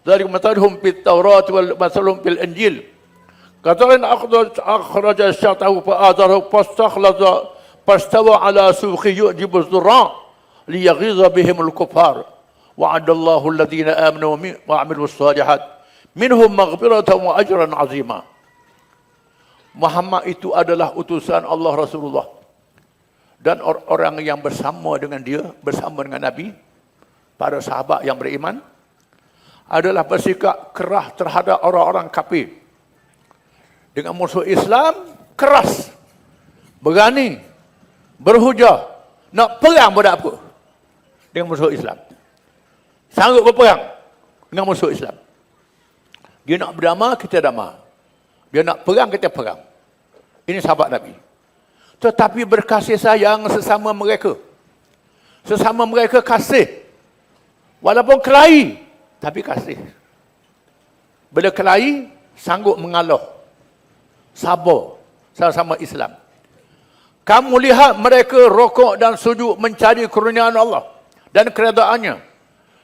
dzalika mathaluhum fit Taurat wal mathaluhum fil Injil katakan akhraja syatahu fa'adarahu fastakhlaza fastawa ala suqi yu'jibu az-zurra liyaghiza bihim al-kuffar wa'adallahu alladhina amanu wa 'amilus salihat minhum maghfiratan wa ajran azima. Muhammad itu adalah utusan Allah Rasulullah. Dan orang yang bersama dengan dia, bersama dengan Nabi, para sahabat yang beriman, adalah bersikap keras terhadap orang-orang kafir. Dengan musuh Islam, keras, berani, berhujah, nak perang pada apa? Dengan musuh Islam. Sanggup berperang dengan musuh Islam. Dia nak berdamai, kita damai. Dia nak perang, kita perang. Ini sahabat Nabi. Tetapi berkasih sayang sesama mereka. Sesama mereka kasih. Walaupun kelahi, tapi kasih. Bila kelahi, sanggup mengalah. Sabar. Sama-sama Islam. Kamu lihat mereka rokok dan sujud mencari kurniaan Allah dan keredaannya.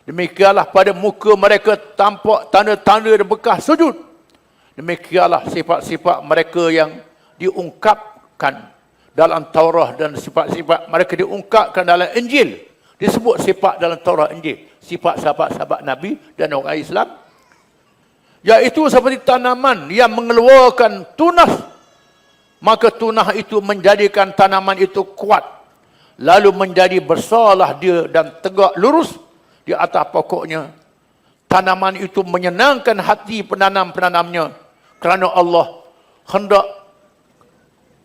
Demikianlah pada muka mereka tampak tanda-tanda dan bekas sujud. Demikianlah sifat-sifat mereka yang diungkapkan dalam Taurah dan sifat-sifat mereka diungkapkan dalam Injil. Disebut sifat dalam Taurah Injil. Sifat sahabat-sahabat Nabi dan orang Islam. Iaitu seperti tanaman yang mengeluarkan tunas. Maka tunas itu menjadikan tanaman itu kuat. Lalu menjadi besarlah dia dan tegak lurus di atas pokoknya. Tanaman itu menyenangkan hati penanam-penanamnya. Kerana Allah hendak,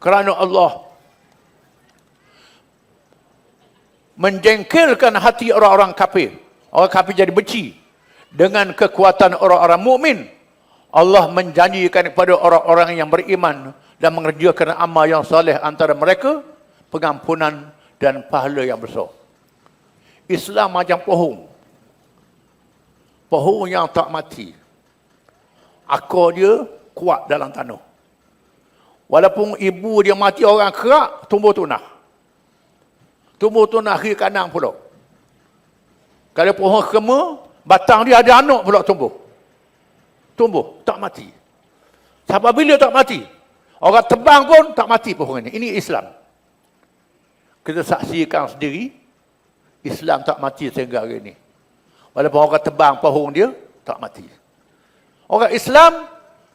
kerana Allah menjengkelkan hati orang-orang kafir. Orang kafir jadi benci. Dengan kekuatan orang-orang mukmin, Allah menjanjikan kepada orang-orang yang beriman dan mengerjakan amal yang soleh antara mereka, pengampunan dan pahala yang besar. Islam macam pohon. Pohon yang tak mati. Akar dia kuat dalam tanah. Walaupun ibu dia mati, orang kerak, tumbuh tunah. Tumbuh tunah kiri kanan pula. Kalau pohon kema, batang dia ada anak pula tumbuh. Tumbuh, tak mati. Sampai bila tak mati? Orang tebang pun tak mati pohon ini. Ini Islam. Kita saksikan sendiri, Islam tak mati sehingga hari ini. Walaupun orang tebang pohon dia, tak mati. Orang Islam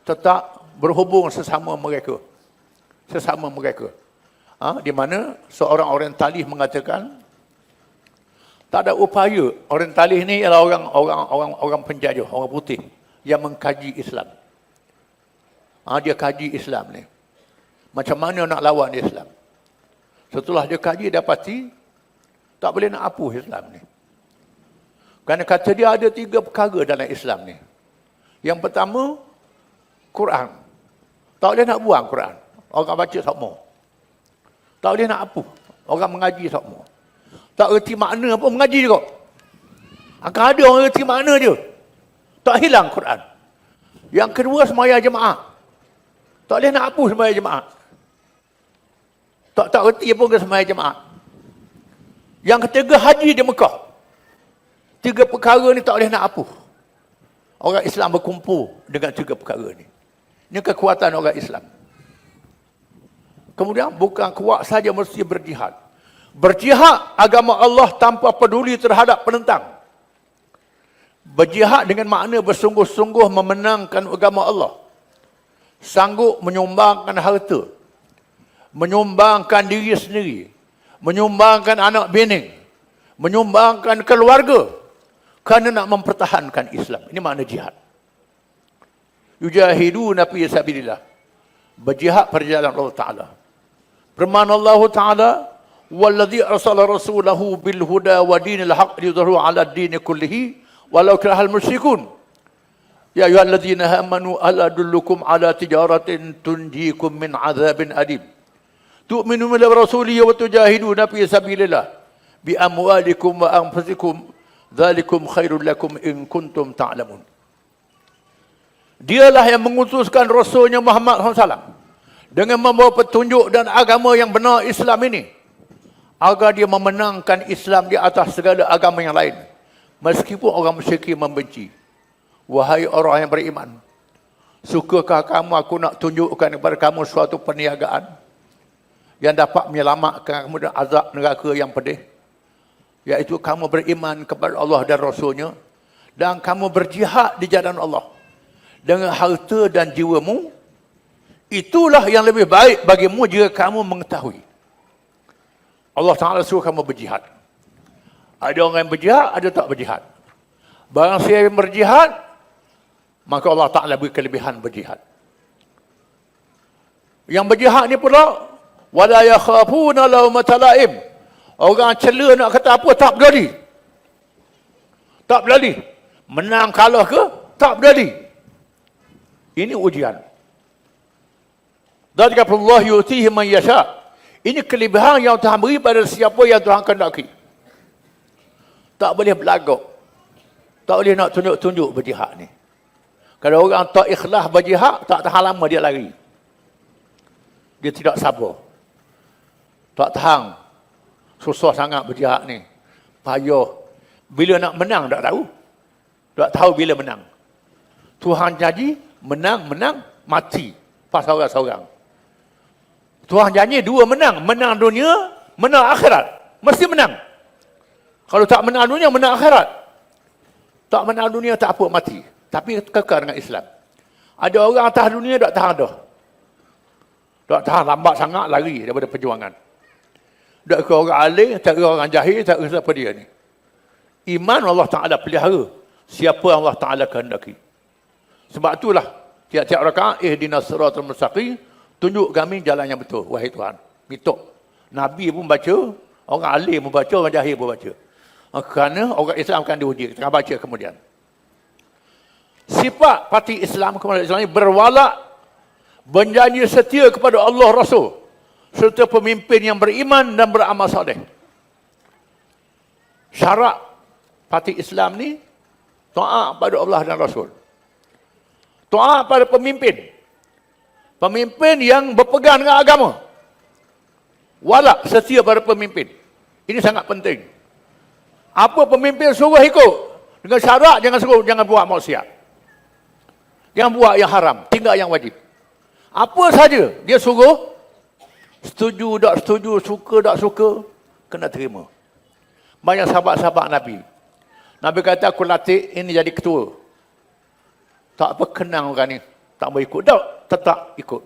tetap berhubung sesama mereka. Sesama mereka. Di mana seorang orientalis mengatakan, tak ada upaya. Orientalis ni ialah orang penjajah, orang putih yang mengkaji Islam. Dia kaji Islam ni. Macam mana nak lawan Islam? Setelah dia kaji, dapati tak boleh nak hapus Islam ni. Kerana kata dia ada 3 perkara dalam Islam ni. Yang pertama, Quran. Tak boleh nak buang Quran. Orang baca semua. Tak boleh nak hapus. Orang mengaji semua. Tak erti makna pun mengaji juga. Akan ada orang erti makna dia. Tak hilang Quran. Yang kedua, sembahyang jemaah. Tak boleh nak hapus sembahyang jemaah. Tak erti pun ke sembahyang jemaah. Yang ketiga, haji di Mekah. 3 perkara ni tak boleh nak hapus. Orang Islam berkumpul dengan 3 perkara ni. Ini kekuatan orang Islam. Kemudian bukan kuat saja, mesti berjihad. Berjihad agama Allah tanpa peduli terhadap penentang. Berjihad dengan makna bersungguh-sungguh memenangkan agama Allah. Sanggup menyumbangkan harta. Menyumbangkan diri sendiri. Menyumbangkan anak bini. Menyumbangkan keluarga. Kerana nak mempertahankan Islam. Ini makna jihad. Yujahiduna fi sabilillah. Berjihad pada jalan Allah Ta'ala. Firman Allah Ta'ala, "Walladzi arsala rasulahu bil huda wa dinil haqq liyudhhirahu 'ala ad-din kullihi walau karahal musyrikun." Ya ayyuhalladzina amanu ala adullukum ala tijaratin tunjikum min 'adzabin alim. Tu'minuna billahi wa rasulihi wa tujahiduna fi sabilillah bi amwalikum wa anfusikum. Dzalikum khairul lakum in kuntum ta'lamun. Dialah yang mengutuskan Rasulnya Muhammad SAW dengan membawa petunjuk dan agama yang benar Islam ini, agar dia memenangkan Islam di atas segala agama yang lain, meskipun orang musyrik membenci. Wahai orang yang beriman, sukakah kamu aku nak tunjukkan kepada kamu suatu perniagaan yang dapat menyelamatkan kamu dari azab neraka yang pedih, iaitu kamu beriman kepada Allah dan Rasulnya, dan kamu berjihad di jalan Allah. dengan harta dan jiwamu, itulah yang lebih baik bagimu jika kamu mengetahui. Allah Ta'ala suruh kamu berjihad. Ada orang yang berjihad, ada tak berjihad. Barang siapa yang berjihad, maka Allah Ta'ala beri kelebihan berjihad. Yang berjihad ni pula, wala yakhafuna laumata laim. Orang cela nak kata apa, tak berani. Tak berani. Menang kalah ke, tak berani. Ini ujian. Dzalika Allah yu'tihi man yasha. Ini kelebihan yang Tuhan beri pada siapa yang Tuhan kehendaki. Tak boleh berlagak. Tak boleh nak tunjuk-tunjuk berjihad ni. Kalau orang tak ikhlas berjihad, tak tahan lama dia lari. Dia tidak sabar. Tak tahan. Susah sangat berjihad ni. Payah. Bila nak menang, tak tahu. Tak tahu bila menang. Tuhan janji, menang, mati. Pas seorang-seorang. Tuhan janji dua menang. Menang dunia, menang akhirat. Mesti menang. Kalau tak menang dunia, menang akhirat. Tak menang dunia, tak apa, mati. Tapi kekal dengan Islam. Ada orang atas dunia, tak tahan dah. Tak tahan, lambat sangat lari daripada perjuangan. Tak kira orang alim, tak kira orang jahil, tak kira siapa dia ni. Iman Allah Ta'ala pelihara. Siapa Allah Ta'ala kehendaki. Sebab itulah, tiap-tiap rakaat, ihdinas siratal mustaqim, tunjuk kami jalan yang betul, wahai Tuhan. Minta. Nabi pun baca, orang alim pun baca, orang jahil pun baca. Kerana orang Islam akan diuji. Kita akan baca kemudian. Sifat parti Islam kepada Islam ini berwala, berjanji setia kepada Allah Rasul, serta pemimpin yang beriman dan beramal soleh. Syarat parti Islam ni taat pada Allah dan Rasul. Taat pada pemimpin. Pemimpin yang berpegang dengan agama. Wala, setia pada pemimpin. Ini sangat penting. Apa pemimpin suruh ikut. Dengan syarat jangan suruh, jangan buat maksiat. Jangan buat yang haram, tinggal yang wajib. Apa saja dia suruh, setuju tak setuju, suka tak suka, kena terima. Banyak sahabat-sahabat Nabi. Nabi kata, aku latih ini jadi ketua. Tak berkenang orang ni. Tak mau ikut. Tak, tetap ikut.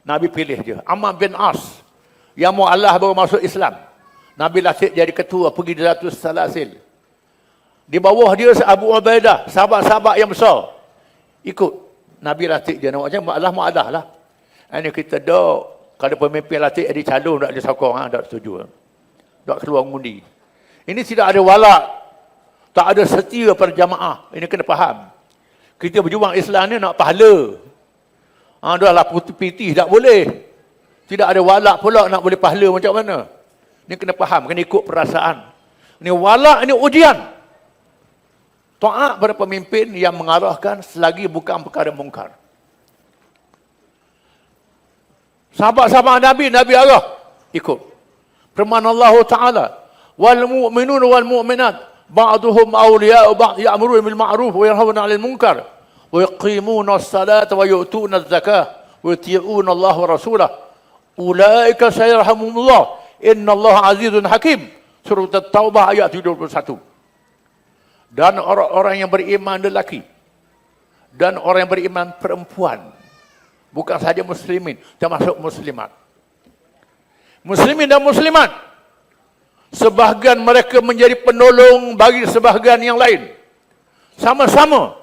Nabi pilih je. Ammar bin As. Yang mu'allah baru masuk Islam. Nabi latih jadi ketua. Pergi di Datus Salasil. Di bawah dia Abu Ubaidah. Sahabat-sahabat yang besar. Ikut. Nabi latih dia. Macam mu'allah lah. Ini kita dok. Kalau pemimpin latih jadi calon, tak ada sokong. Tak setuju. Tak keluar mengundi. Ini tidak ada walak. Tak ada setia pada jamaah. Ini kena faham. Kita berjuang Islam ni nak pahala. Dah lah putih-pitih, tak boleh. Tidak ada walak pula nak boleh pahala macam mana. Ini kena faham, kena ikut perasaan. Ini walak, ini ujian. Taat pada pemimpin yang mengarahkan selagi bukan perkara mungkar. Sahabat-sahabat Nabi, Nabi arah. Ikut. Firman Allah Ta'ala. Wal mu'minun wal mu'minat. Ba'duhum awliya'u ba'd ya'muruna bil ma'ruf wa yanhauna 'anil munkar wa yuqimuna as-salata wa yu'tuna az-zakata wa yuti'una Allah wa rasulahu ulaika sayarhamullah innallaha 'azizun hakim. Surah At-Taubah ayat 71. Dan orang-orang yang beriman lelaki dan orang yang beriman perempuan, bukan saja muslimin, termasuk muslimat. Muslimin dan muslimat, sebahagian mereka menjadi penolong bagi sebahagian yang lain. Sama-sama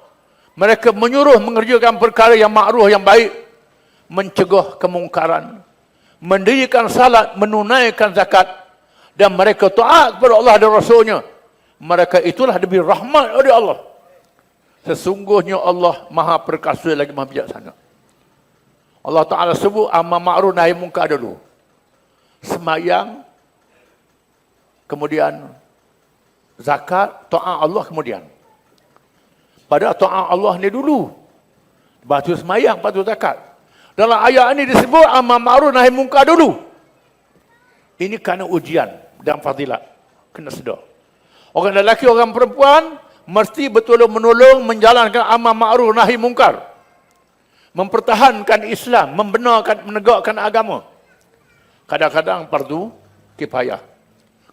mereka menyuruh mengerjakan perkara yang makruh, yang baik, mencegah kemungkaran, mendirikan salat, menunaikan zakat, dan mereka taat kepada Allah dan Rasulnya. Mereka itulah diberi rahmat oleh Allah. Sesungguhnya Allah Maha Perkasa lagi Maha Bijaksana. Allah Ta'ala sebut amar ma'ruf nahi munkar dulu. Semayang, kemudian zakat, taat Allah kemudian. Padahal taat Allah ni dulu. Lepas tu semayang, lepas tu zakat. Dalam ayat ini disebut amar ma'ruf nahi munkar dulu. Ini kerana ujian dan fadilat. Kena sedar. Orang lelaki, orang perempuan mesti betul menolong menjalankan amar ma'ruf nahi munkar. Mempertahankan Islam, membenarkan, menegakkan agama. Kadang-kadang fardu kifayah.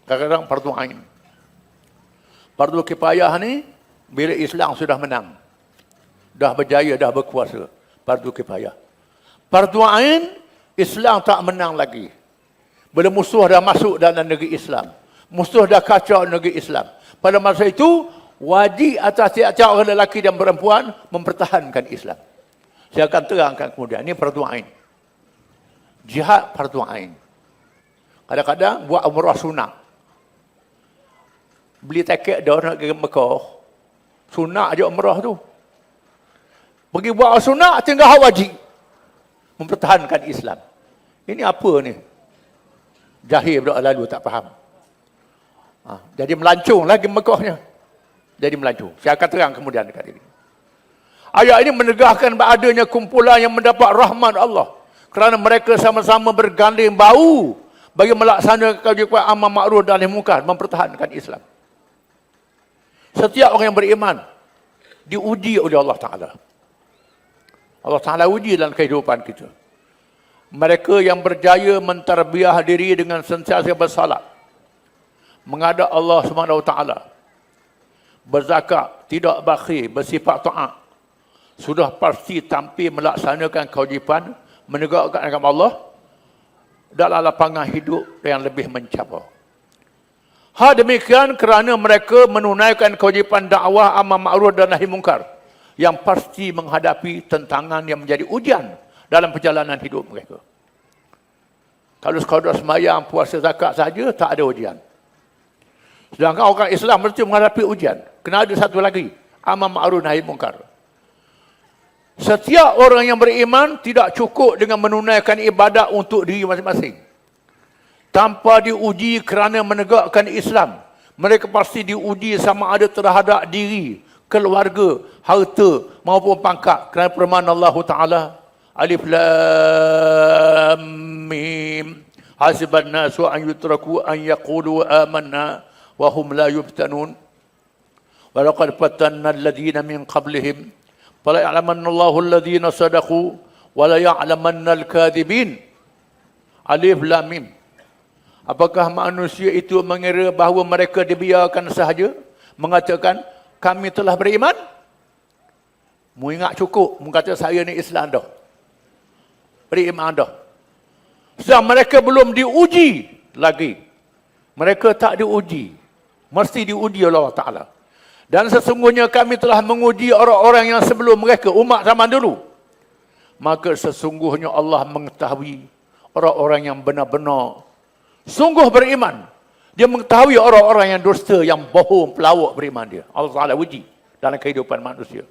Kadang-kadang fardu ain. Fardu kifayah ni bila Islam sudah menang. dah berjaya, dah berkuasa. Fardu kifayah. Fardu ain, Islam tak menang lagi. Bila musuh dah masuk dalam negeri Islam, musuh dah kacau negeri Islam, pada masa itu wajib atas tiap-tiap orang lelaki dan perempuan mempertahankan Islam. Saya akan terangkan kemudian. Ini fardu ain. Jihad fardu ain. Kadang-kadang buat umrah sunat. Beli tiket dah nak pergi Mekah. Sunat je umrah tu. Pergi buat sunat tinggal wajib. Mempertahankan Islam. Ini apa ni? Jahil budak lalu tak faham. Jadi melancung lagi Mekahnya. Jadi melancung. Saya akan terang kemudian dekat ini. Ayat ini menegaskan adanya kumpulan yang mendapat rahmat Allah. Kerana mereka sama-sama berganding bahu bagi melaksanakan kewajipan amar makruf dan nahi munkar, mempertahankan Islam. Setiap orang yang beriman diuji oleh Allah Ta'ala. Allah Ta'ala uji dalam kehidupan kita. Mereka yang berjaya mentarbiah diri dengan sentiasa bersalat, menghadap Allah SWT, berzakat, tidak bakhil, bersifat taat, sudah pasti tampil melaksanakan kewajipan, menegakkan agama Allah dalam lapangan hidup yang lebih mencabar. Hal demikian kerana mereka menunaikan kewajipan dakwah amar ma'ruf dan nahi munkar yang pasti menghadapi tentangan yang menjadi ujian dalam perjalanan hidup mereka. Kalau sekadar sembahyang, puasa, zakat saja tak ada ujian. Sedangkan orang Islam mesti menghadapi ujian. Kena ada satu lagi, amar ma'ruf nahi munkar. Setiap orang yang beriman tidak cukup dengan menunaikan ibadat untuk diri masing-masing. Tanpa diuji kerana menegakkan Islam, mereka pasti diuji sama ada terhadap diri, keluarga, harta maupun pangkat. Kerana firman Allah Ta'ala, Alif Lam Mim, hasiban nasu an yutraku an yaqulu amanna wa hum la yuftanun. Wa laqad fatanna alladhina min qablihim fala ya'lamanna Allahu alladhina sadaqu wa la ya'lamanna al-kadhibin. Alif Lam Mim. Apakah manusia itu mengira bahawa mereka dibiarkan sahaja mengatakan kami telah beriman? Mu ingat cukup mu kata saya ni Islam dah. Beriman dah. Sebab mereka belum diuji lagi. Mereka tak diuji. Mesti diuji oleh Allah Ta'ala. Dan sesungguhnya kami telah menguji orang-orang yang sebelum mereka, umat zaman dulu. Maka sesungguhnya Allah mengetahui orang-orang yang benar-benar sungguh beriman. Dia mengetahui orang-orang yang dusta, yang bohong, pelawak beriman dia. Allah Ta'ala uji dalam kehidupan manusia.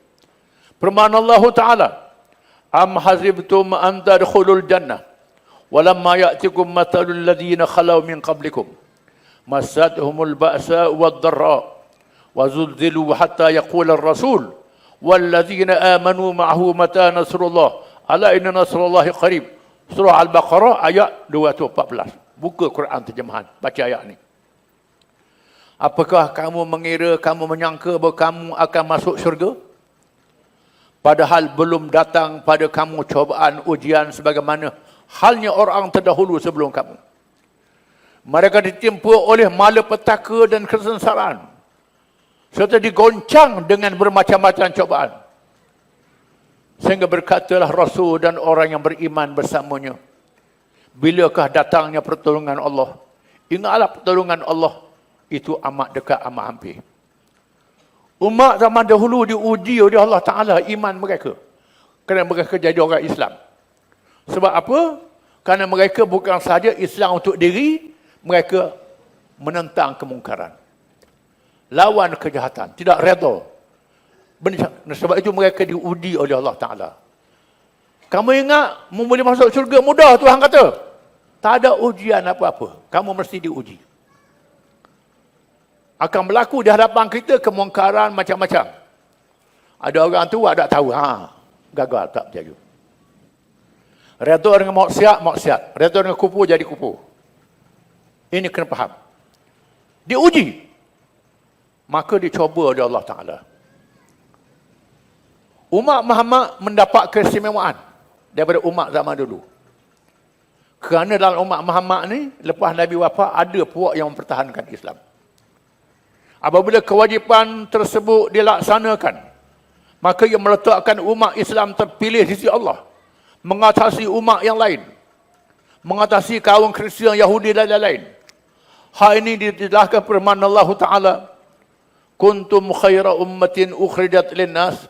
Firman Allah Ta'ala, Am hazibtum an tadkhulul jannah walamma ya'tikum mathalul ladzina khalau min qablikum massatuhumul ba'sa wad-dharra wa zulzilu hatta yaqula ar-rasul wal ladzina amanu ma'ahu mata nasrullah ala inna nasrullahi qarib. Surah Al-Baqarah ayat 214. Buka Quran terjemahan, baca ayat ni. Apakah kamu mengira, kamu menyangka bahawa kamu akan masuk syurga? Padahal belum datang pada kamu cobaan ujian sebagaimana halnya orang terdahulu sebelum kamu. Mereka ditimpa oleh malapetaka dan kesengsaraan, serta digoncang dengan bermacam-macam cobaan. Sehingga berkatalah Rasul dan orang yang beriman bersamanya, bilakah datangnya pertolongan Allah? Ingatlah pertolongan Allah itu amat dekat, amat hampir. Umat zaman dahulu diuji oleh Allah Ta'ala iman mereka. Kerana mereka jadi orang Islam. Sebab apa? Kerana mereka bukan sahaja Islam untuk diri, mereka menentang kemungkaran. Lawan kejahatan, tidak redha. Sebab itu mereka diuji oleh Allah Ta'ala. Kamu ingat, boleh masuk syurga mudah Tuhan kata? Tak ada ujian apa-apa. Kamu mesti diuji. Akan berlaku di hadapan kita kemungkaran macam-macam. Ada orang tu tak tahu. Gagal, tak berjaya. Redha dengan maksiat. Redha dengan kupu, jadi kupu. Ini kena faham. Diuji. Maka dicoba oleh Allah Ta'ala. Umat Muhammad mendapat keistimewaan daripada umat zaman dulu. Kerana dalam umat Muhammad ni, lepas Nabi wafat, ada puak yang mempertahankan Islam. Apabila kewajipan tersebut dilaksanakan, Maka ia meletakkan umat Islam terpilih di sisi Allah, mengatasi umat yang lain, mengatasi kaum Kristian, Yahudi dan lain-lain. Hal ini dijelaskan firman Allah Ta'ala, kuntum khaira ummatin ukhrijat linnas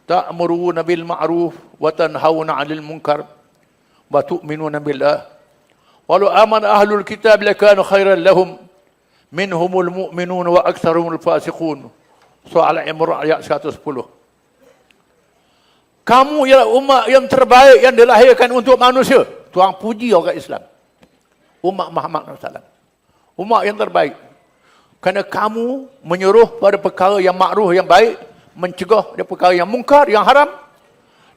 ta'muruna bil ma'ruf wa tanhauna 'anil munkar wa tu'minuna billah walau amana ahlul kitab lakana khairan lahum minhumul mu'minun wa aktsaruhumul fasiqun. Surah Al-Imran ayat 110. Kamu ialah umat yang terbaik yang dilahirkan untuk manusia. Tuhan puji orang Islam. Umat Muhammad SAW. Umat yang terbaik. Kerana kamu menyuruh pada perkara yang makruh, yang baik, mencegah dari perkara yang mungkar, yang haram,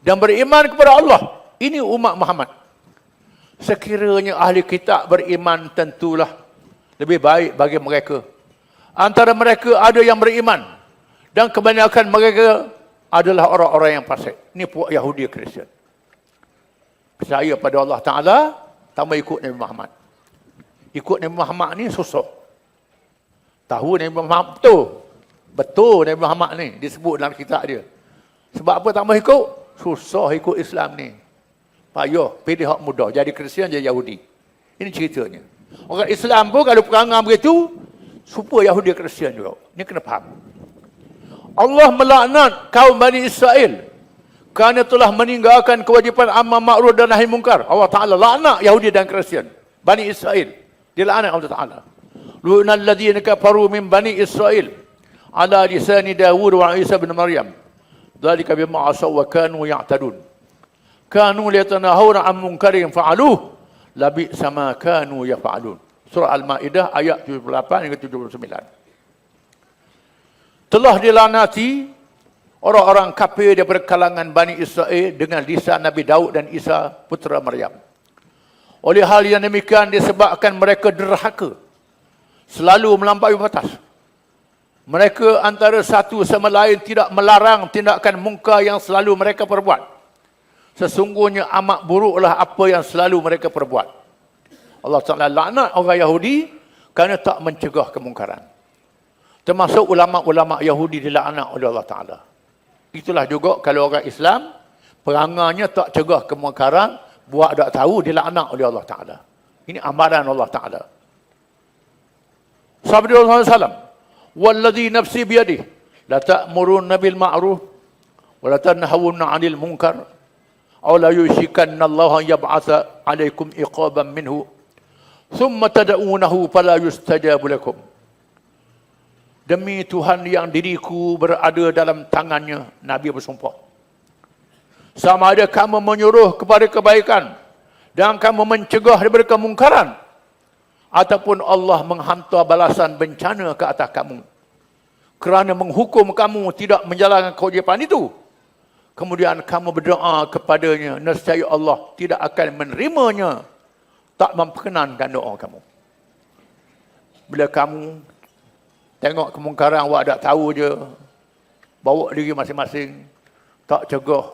dan beriman kepada Allah. Ini umat Muhammad. Sekiranya ahli kitab beriman, tentulah lebih baik bagi mereka. Antara mereka ada yang beriman, dan kebanyakan mereka adalah orang-orang yang fasik. Ini puak Yahudi Kristian. Percaya pada Allah Ta'ala, tambah ikut Nabi Muhammad. Ikut Nabi Muhammad ni susah. Tahu Nabi Muhammad betul. Betul Nabi Muhammad ni disebut dalam kitab dia. Sebab apa tambah ikut? Susah ikut Islam ni. Payah, pilih hak mudah. Jadi Kristian, jadi Yahudi. Ini ceritanya. Orang Islam pun kalau perangai begitu, supaya Yahudi Kristian juga. Ini kena faham. Allah melaknat kaum Bani Israel kerana telah meninggalkan kewajipan amar ma'ruf dan nahi mungkar. Allah Ta'ala laknat Yahudi dan Kristian. Bani Israel. Dilaknat Allah Ta'ala. Lu'nal ladzina kafaru min Bani Israel ala lisani Dawud wa Isa bin Maryam. Dzalika bima asaw wa kanu ya'tadun. Kanu liyatanahawna 'an munkarin fa'aluh labi sama kanu yaf'alun. Surah Al-Maidah ayat 78 hingga 79. Telah dilaknati orang-orang kafir daripada kalangan Bani Israel dengan lisan Nabi Daud dan Isa putera Maryam. Oleh hal yang demikian disebabkan mereka derhaka, selalu melampaui batas. Mereka antara satu sama lain tidak melarang tindakan mungkar yang selalu mereka perbuat. Sesungguhnya amat buruklah apa yang selalu mereka perbuat. Allah Ta'ala laknat orang Yahudi kerana tak mencegah kemungkaran. Termasuk ulama-ulama Yahudi dilaknat oleh Allah Ta'ala. Itulah juga kalau orang Islam, perangainya tak cegah kemungkaran, buat tak tahu, dilaknat oleh Allah Ta'ala. Ini amaran Allah Ta'ala. Sabda Rasulullah SAW, Walladhi nafsi biyadih, la ta'murunna bil ma'ruf, wa la tanhawunna 'anil munkar, aw la yushikanna Allah yab'atha 'alaikum iqaban minhu, thumma tad'unahu fala yustajabu lakum. Demi Tuhan yang diriku berada dalam tangannya, Nabi bersumpah. Sama ada kamu menyuruh kepada kebaikan dan kamu mencegah daripada kemungkaran, ataupun Allah menghantar balasan bencana ke atas kamu kerana menghukum kamu tidak menjalankan kewajipan itu. Kemudian kamu berdoa kepadanya, nescaya Allah tidak akan menerimanya, tak memperkenankan doa kamu. Bila kamu tengok kemungkaran, awak tak tahu je, bawa diri masing-masing, tak cegah,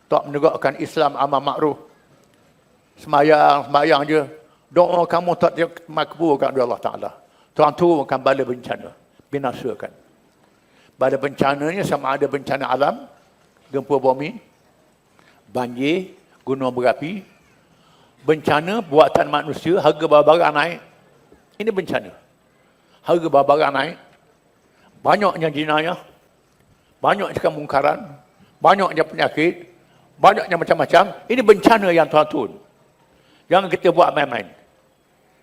tak menegakkan Islam amar makruf, sembayang je, doa kamu tak makbulkan oleh Allah Ta'ala. Tuhan turunkan bala bencana, binasakan. Bala bencananya sama ada bencana alam, gempa bumi, banjir, gunung berapi, bencana buatan manusia, harga barang naik. Ini bencana. Harga barang naik, banyaknya jenayah, banyaknya kemungkaran, banyaknya penyakit, banyaknya macam-macam. Ini bencana yang Tuhan turun. Jangan kita buat main-main.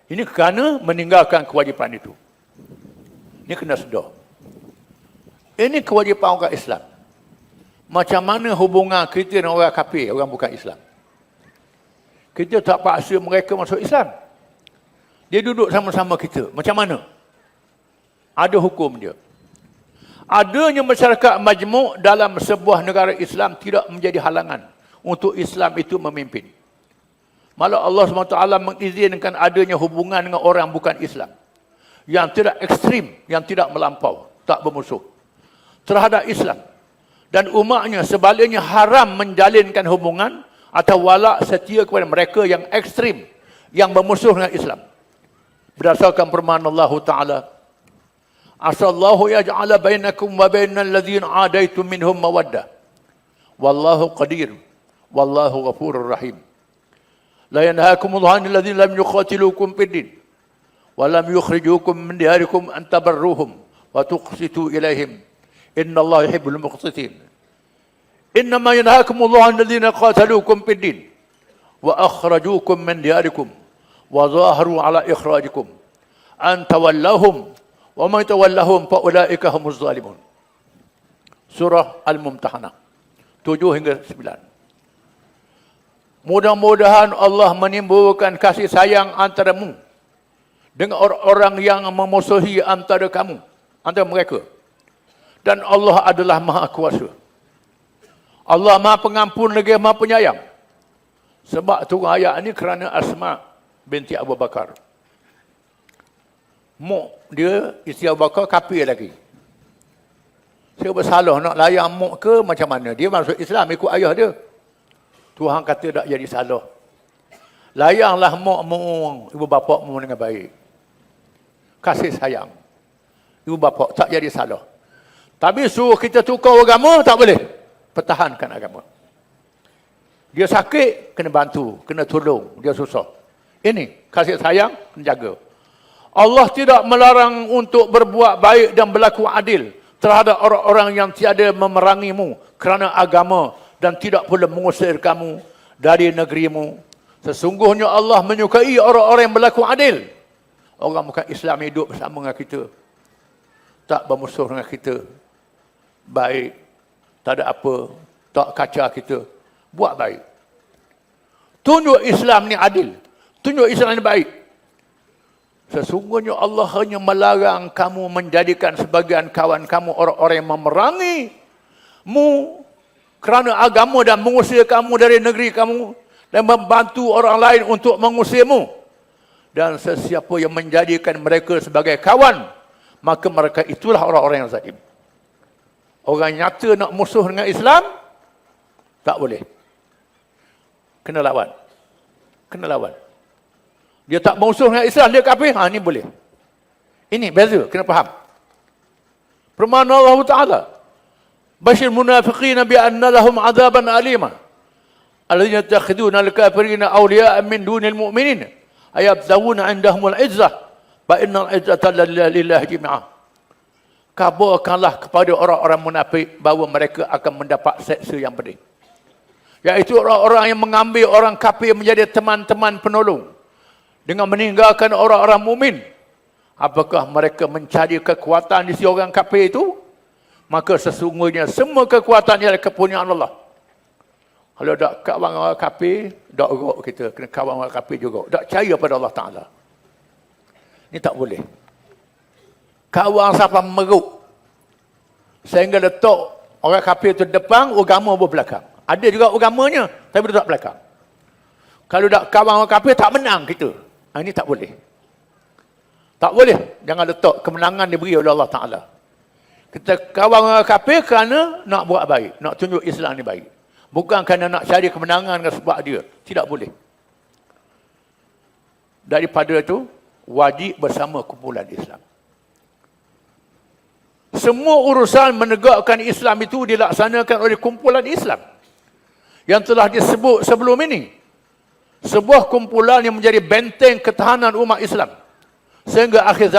Ini kerana meninggalkan kewajipan itu. Ini kena sedar. Ini kewajipan orang Islam. Macam mana hubungan kita dengan orang kafir, orang bukan Islam? Kita tak paksa mereka masuk Islam. Dia duduk sama-sama kita. Macam mana? Ada hukum dia. Adanya masyarakat majmuk dalam sebuah negara Islam tidak menjadi halangan untuk Islam itu memimpin. Malah Allah SWT mengizinkan adanya hubungan dengan orang bukan Islam, yang tidak ekstrim, yang tidak melampau, tak bermusuh terhadap Islam. Dan umatnya sebaliknya haram menjalinkan hubungan atau walak setia kepada mereka yang ekstrim, yang bermusuh dengan Islam. Berdasarkan firman Allah Ta'ala, Asallahu yaj'ala bainakum wa bainal ladzina 'adaitum minhum mawaddah. Wallahu qadir. Wallahu ghafurur rahim. La yanhaakumullahu 'anil ladzina lam yuqatilukum fid din wa lam yukhrijukum min diyarikum an tabarruhum wa tuqsitu ilaihim. Innallaha yuhibbul muqsitin. Innama yanhaakumullahu 'anil ladzina qataluukum fid din wa akhrajukum min diyarikum wa zaharu 'ala ikhrajikum an tawallahum wa man tawallahum fa ulaika humuz zalimun. Surah Al-Mumtahanah 7 hingga 9. Mudah-mudahan Allah menimbulkan kasih sayang antaramu dengan orang-orang yang memusuhi antara kamu, antara mereka. Dan Allah adalah Maha Kuasa. Allah Maha Pengampun lagi Maha Penyayang. Sebab tu ayat ni kerana Asma binti Abu Bakar. Mak dia, isteri Abu Bakar, kafir lagi. Saya bersalah nak layan mak ke macam mana? Dia masuk Islam ikut ayah dia. Tuhan kata tak jadi salah. Layanglah mak-mu, ibu bapa-mu dengan baik. Kasih sayang. Ibu bapa tak jadi salah. Tapi suruh kita tukar agama, tak boleh. Pertahankan agama. Dia sakit, kena bantu, kena tolong. Dia susah. Ini, kasih sayang, kena jaga. Allah tidak melarang untuk berbuat baik dan berlaku adil terhadap orang-orang yang tiada memerangimu kerana agama dan tidak pula mengusir kamu dari negerimu. Sesungguhnya Allah menyukai orang-orang yang berlaku adil. Orang bukan Islam hidup bersama dengan kita, tak bermusuh dengan kita, baik, tak ada apa, tak kacau kita, buat baik. Tunjuk Islam ni adil, tunjuk Islam ni baik. Sesungguhnya Allah hanya melarang kamu menjadikan sebagian kawan kamu orang-orang yang memerangimu kerana agama dan mengusir kamu dari negeri kamu dan membantu orang lain untuk mengusirmu. Dan sesiapa yang menjadikan mereka sebagai kawan, maka mereka itulah orang-orang yang zalim. Orang nyata nak musuh dengan Islam, tak boleh. Kena lawan. Kena lawan. Dia tak musuh dengan Islam, dia kafir, ni boleh. Ini beza, kena faham. Firman Allah Ta'ala, Bashir munafiqina bi'anna lahum azaban alima. Alladhina yattakhiduna al-kafirina awliya'a min dunil mu'minin. Ayabtaguna 'indahumul 'izzah. Fa innal 'izzata lillahi jami'ah. Kabarkanlah kepada orang-orang munafik bahawa mereka akan mendapat seksa yang pedih. Iaitu orang-orang yang mengambil orang kafir menjadi teman-teman penolong dengan meninggalkan orang-orang mukmin. Apakah mereka mencari kekuatan di sisi orang kafir itu? Maka sesungguhnya semua kekuatan ialah kepunyaan Allah. Kalau tak kawan orang kafir, tak urut kita. Kena kawan orang kafir juga. Tak percaya pada Allah Ta'ala. Ini tak boleh. Kawan siapa meruk. Sehingga letak orang kafir itu depan, agama berbelakang. Ada juga agamanya, tapi dia tak belakang. Kalau tak kawan orang kafir, tak menang kita. Ini tak boleh. Tak boleh. Jangan letak kemenangan diberi oleh Allah Ta'ala. Kita kawan orang kafir kerana nak buat baik. Nak tunjuk Islam ni baik. Bukan kerana nak cari kemenangan dengan sebab dia. Tidak boleh. Daripada itu, wajib bersama kumpulan Islam. Semua urusan menegakkan Islam itu dilaksanakan oleh kumpulan Islam. Yang telah disebut sebelum ini. Sebuah kumpulan yang menjadi benteng ketahanan umat Islam. Sehingga akhir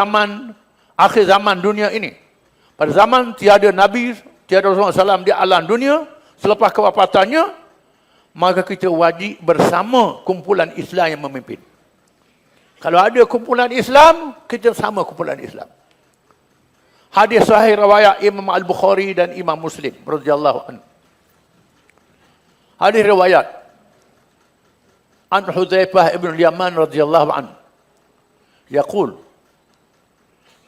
zaman dunia ini. Pada zaman tiada Nabi, tiada Rasulullah SAW di alam dunia, selepas kewafatannya, maka kita wajib bersama kumpulan Islam yang memimpin. Kalau ada kumpulan Islam, kita sama kumpulan Islam. Hadis sahih riwayat Imam Al-Bukhari dan Imam Muslim radhiyallahu anhu. Hadis riwayat an Hudzaifah ibn al-Yaman radhiyallahu anhu. Yaqul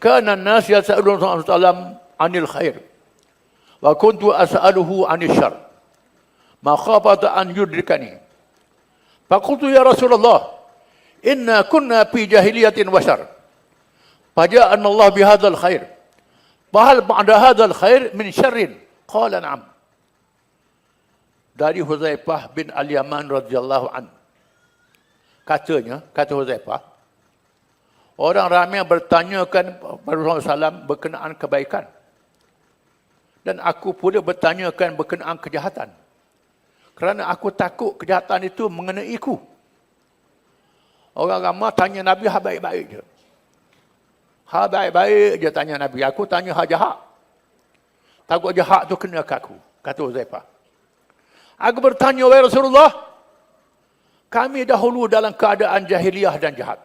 kana an-nas yas'aluna Rasulullah sallam 'anil khair wa kuntu as'aluhu 'anil syarr ma khafata an yudrikani. Faqultu ya Rasulullah inna kunna fi jahiliyatin wa syarr. Faja'ana Allah bihadzal khair. Fahal ba'da hadzal khair min syarrin? Qala na'am. Dari Hudzaifah bin Al-Yaman radhiyallahu anhu. Kata Hudzaifah, Orang ramai bertanyakan kepada Rasulullah SAW berkenaan kebaikan. Dan aku pula bertanyakan berkenaan kejahatan. Kerana aku takut kejahatan itu mengenai aku. Orang ramai tanya Nabi hal baik-baik je. Hal baik-baik je tanya Nabi. Aku tanya hal jahat. Takut jahat tu kena ke aku. Kata Huzaifah. Aku bertanya, wahai Rasulullah, kami dahulu dalam keadaan jahiliyah dan jahat.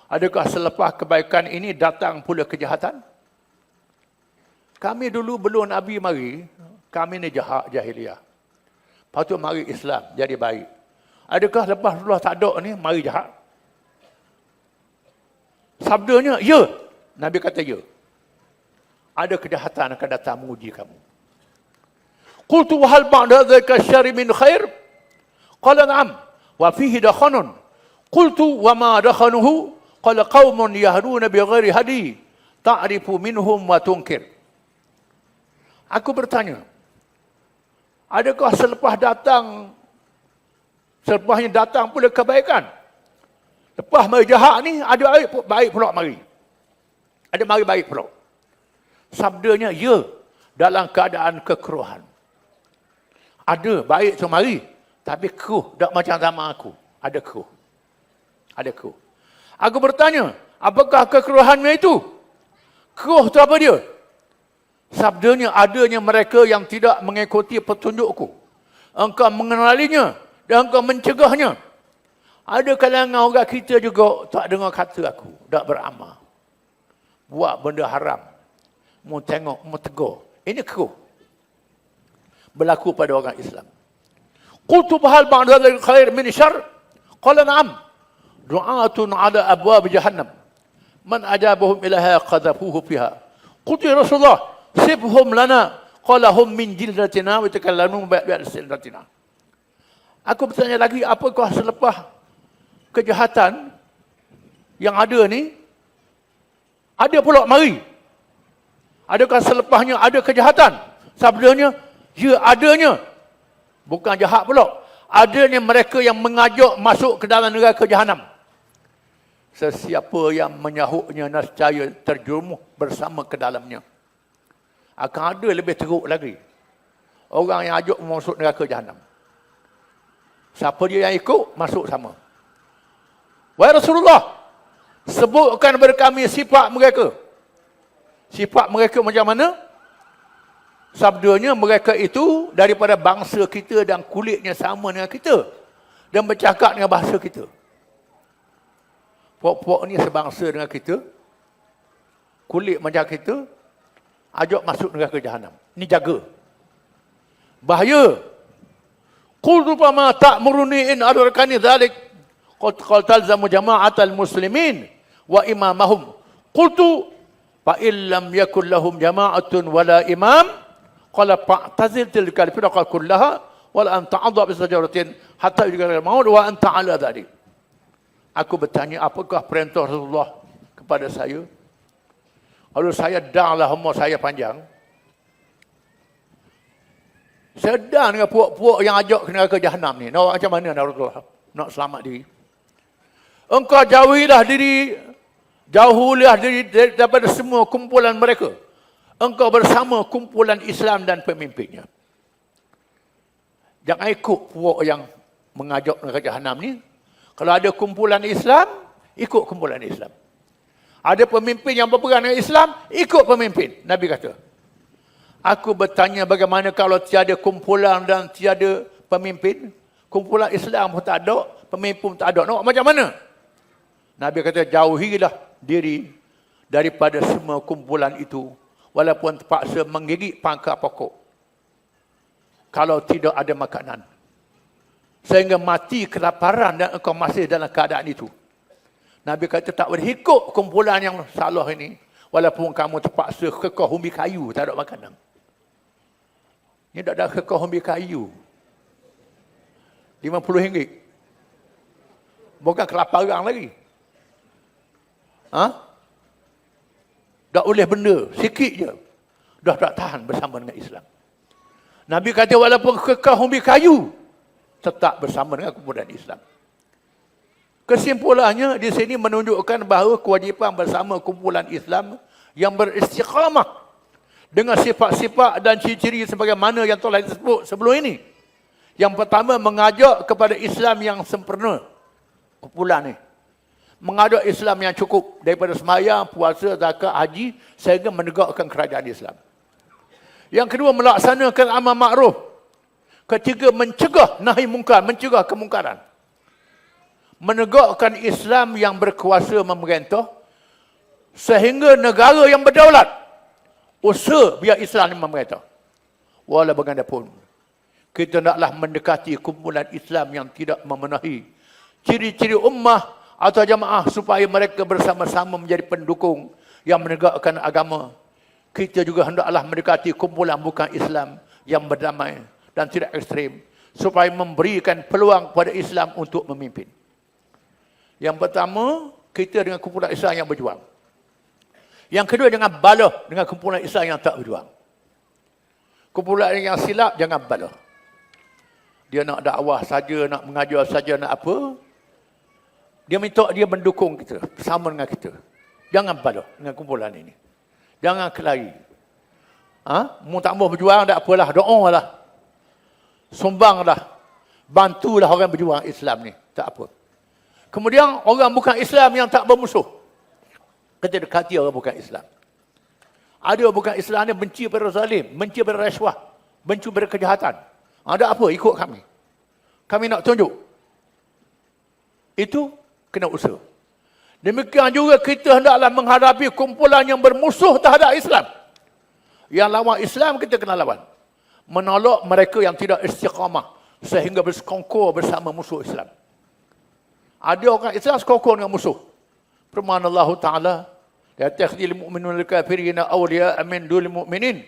Adakah selepas kebaikan ini datang pula kejahatan? Kami dulu belum Nabi mari, kami ni jahat jahiliyah. Lepas tu mari Islam, jadi baik. Adakah lepas Rasulullah tak ada ni, mari jahat? Sabdanya, ya. Nabi kata ya. Ada kejahatan akan datang menguji kamu. Qultu wa hal ba'da dzalika syarri min khair? Qala na'am wa fihi dakhanun. Qultu wa ma dakhanuhu? Qala qaumun yahduna bighairi hadi ta'rifu minhum wa tunkir. Aku bertanya, adakah selepasnya datang pula kebaikan? Lepas mari jahat ni, ada baik pula mari. Ada mari baik pula. Sabdanya, ya, dalam keadaan kekeruhan. Ada baik tu mari, tapi keruh, tak macam zaman aku. Ada keruh. Ada keruh. Aku bertanya, apakah kekeruhannya itu? Keruh tu apa dia? Sabdanya, adanya mereka yang tidak mengikuti petunjukku. Engkau mengenalinya dan engkau mencegahnya. Ada kalangan orang kita juga tak dengar kata aku, tak beramal. Buat benda haram. Mau tengok, mau tegur. Ini keruh. Berlaku pada orang Islam. Qultu bahal ba'da dzalika khair min syarr? Qala na'am. Du'atun 'ala abwab jahannam. Man ajabahum ilaha qadhafuhu fiha. Qultu ya Rasulullah, sibhum lana. Qala hum min jildatina wa takallamu bi'ad sildatina. Aku bertanya lagi, apakah selepas kejahatan yang ada ni, ada pula mari? Adakah selepasnya ada kejahatan? Sabdanya, ya adanya. Bukan jahat pula. Adanya mereka yang mengajak masuk ke dalam neraka jahanam. Sesiapa yang menyahutnya nescaya terjerumus bersama ke dalamnya. Akan ada lebih teruk lagi. Orang yang ajak masuk neraka jahanam. Siapa dia yang ikut, masuk sama. Wahai Rasulullah, sebutkan kepada kami sifat mereka. Sifat mereka macam mana? Sabdanya, mereka itu daripada bangsa kita dan kulitnya sama dengan kita. Dan bercakap dengan bahasa kita. Puak-puak ni sebangsa dengan kita. Kulit macam kita. Ajak masuk neraka jahanam. Ni jaga. Bahaya. Qultu fama ta'muruni in adrakani dhalik. Qul talzamu jama'atal muslimin wa imamahum. Qultu fa illam yakul lahum jama'atun wala imam. Qala fa'tazil tilka al-firqa kullaha wala an ta'adha bi sajaratin hatta yujra al-maut wa anta 'ala dhalik. Aku bertanya, apakah perintah Rasulullah kepada saya? Kalau saya danglah umur saya panjang, saya dang dengan puak-puak yang ajak ke neraka jahanam ni. Nak macam mana Rasulullah? Nak selamat diri. Engkau jauhilah diri daripada semua kumpulan mereka. Engkau bersama kumpulan Islam dan pemimpinnya. Jangan ikut puak yang mengajak neraka jahanam ni. Kalau ada kumpulan Islam, ikut kumpulan Islam. Ada pemimpin yang berpegang dengan Islam, ikut pemimpin. Nabi kata. Aku bertanya bagaimana kalau tiada kumpulan dan tiada pemimpin? Kumpulan Islam pun tak ada, pemimpin pun tak ada. Nak macam mana? Nabi kata, jauhilah diri daripada semua kumpulan itu. Walaupun terpaksa menggigit pangkal pokok. Kalau tidak ada makanan. Sehingga mati kelaparan dan engkau masih dalam keadaan itu. Nabi kata tak boleh ikut kumpulan yang salah ini. Walaupun kamu terpaksa kekeh umbi kayu, tak ada makanan. Ini tak ada kekeh umbi kayu. RM50. Bukan kelaparan lagi. Tak boleh benda, sikit je. Dah tak tahan bersama dengan Islam. Nabi kata walaupun kekeh umbi kayu, tetap bersama dengan kumpulan Islam. Kesimpulannya di sini menunjukkan bahawa kewajipan bersama kumpulan Islam yang beristiqamah dengan sifat-sifat dan ciri-ciri sebagaimana yang telah disebut sebelum ini. Yang pertama, mengajak kepada Islam yang sempurna. Kumpulan ni mengajak Islam yang cukup daripada sembahyang, puasa, zakat, haji sehingga menegakkan kerajaan Islam. Yang kedua, melaksanakan amal makruf. Ketiga, mencegah nahi mungkar, mencegah kemungkaran. Menegakkan Islam yang berkuasa memerintah sehingga negara yang berdaulat usaha biar Islam yang memerintah. Walau bagaimanapun, kita naklah mendekati kumpulan Islam yang tidak memenuhi ciri-ciri ummah atau jamaah supaya mereka bersama-sama menjadi pendukung yang menegakkan agama. Kita juga hendaklah mendekati kumpulan bukan Islam yang berdamai dan tidak ekstrim supaya memberikan peluang kepada Islam untuk memimpin. Yang pertama, kita dengan kumpulan Islam yang berjuang. Yang kedua, jangan balah dengan kumpulan Islam yang tak berjuang. Kumpulan yang silap, jangan balah. Dia nak dakwah saja, nak mengajar saja, nak apa. Dia minta dia mendukung kita, bersama dengan kita. Jangan balah dengan kumpulan ini. Jangan kelahi. Mu tak mau berjuang, tak apalah, doa lah. Sumbanglah. Bantulah orang berjuang Islam ni, tak apa. Kemudian orang bukan Islam yang tak bermusuh, kita dekati orang bukan Islam. Ada bukan Islam ni benci pada zalim, benci pada rasuah, benci pada kejahatan. Ada apa? Ikut kami. Kami nak tunjuk. Itu kena usaha. Demikian juga kita hendaklah menghadapi kumpulan yang bermusuh terhadap Islam. Yang lawan Islam kita kena lawan. Menolak mereka yang tidak istiqamah sehingga bersekongkol bersama musuh Islam. Ada orang Islam sekongkol dengan musuh. Firman Allah Ta'ala, la takhzil mu'minun lil kafirina awliya min dul mu'minin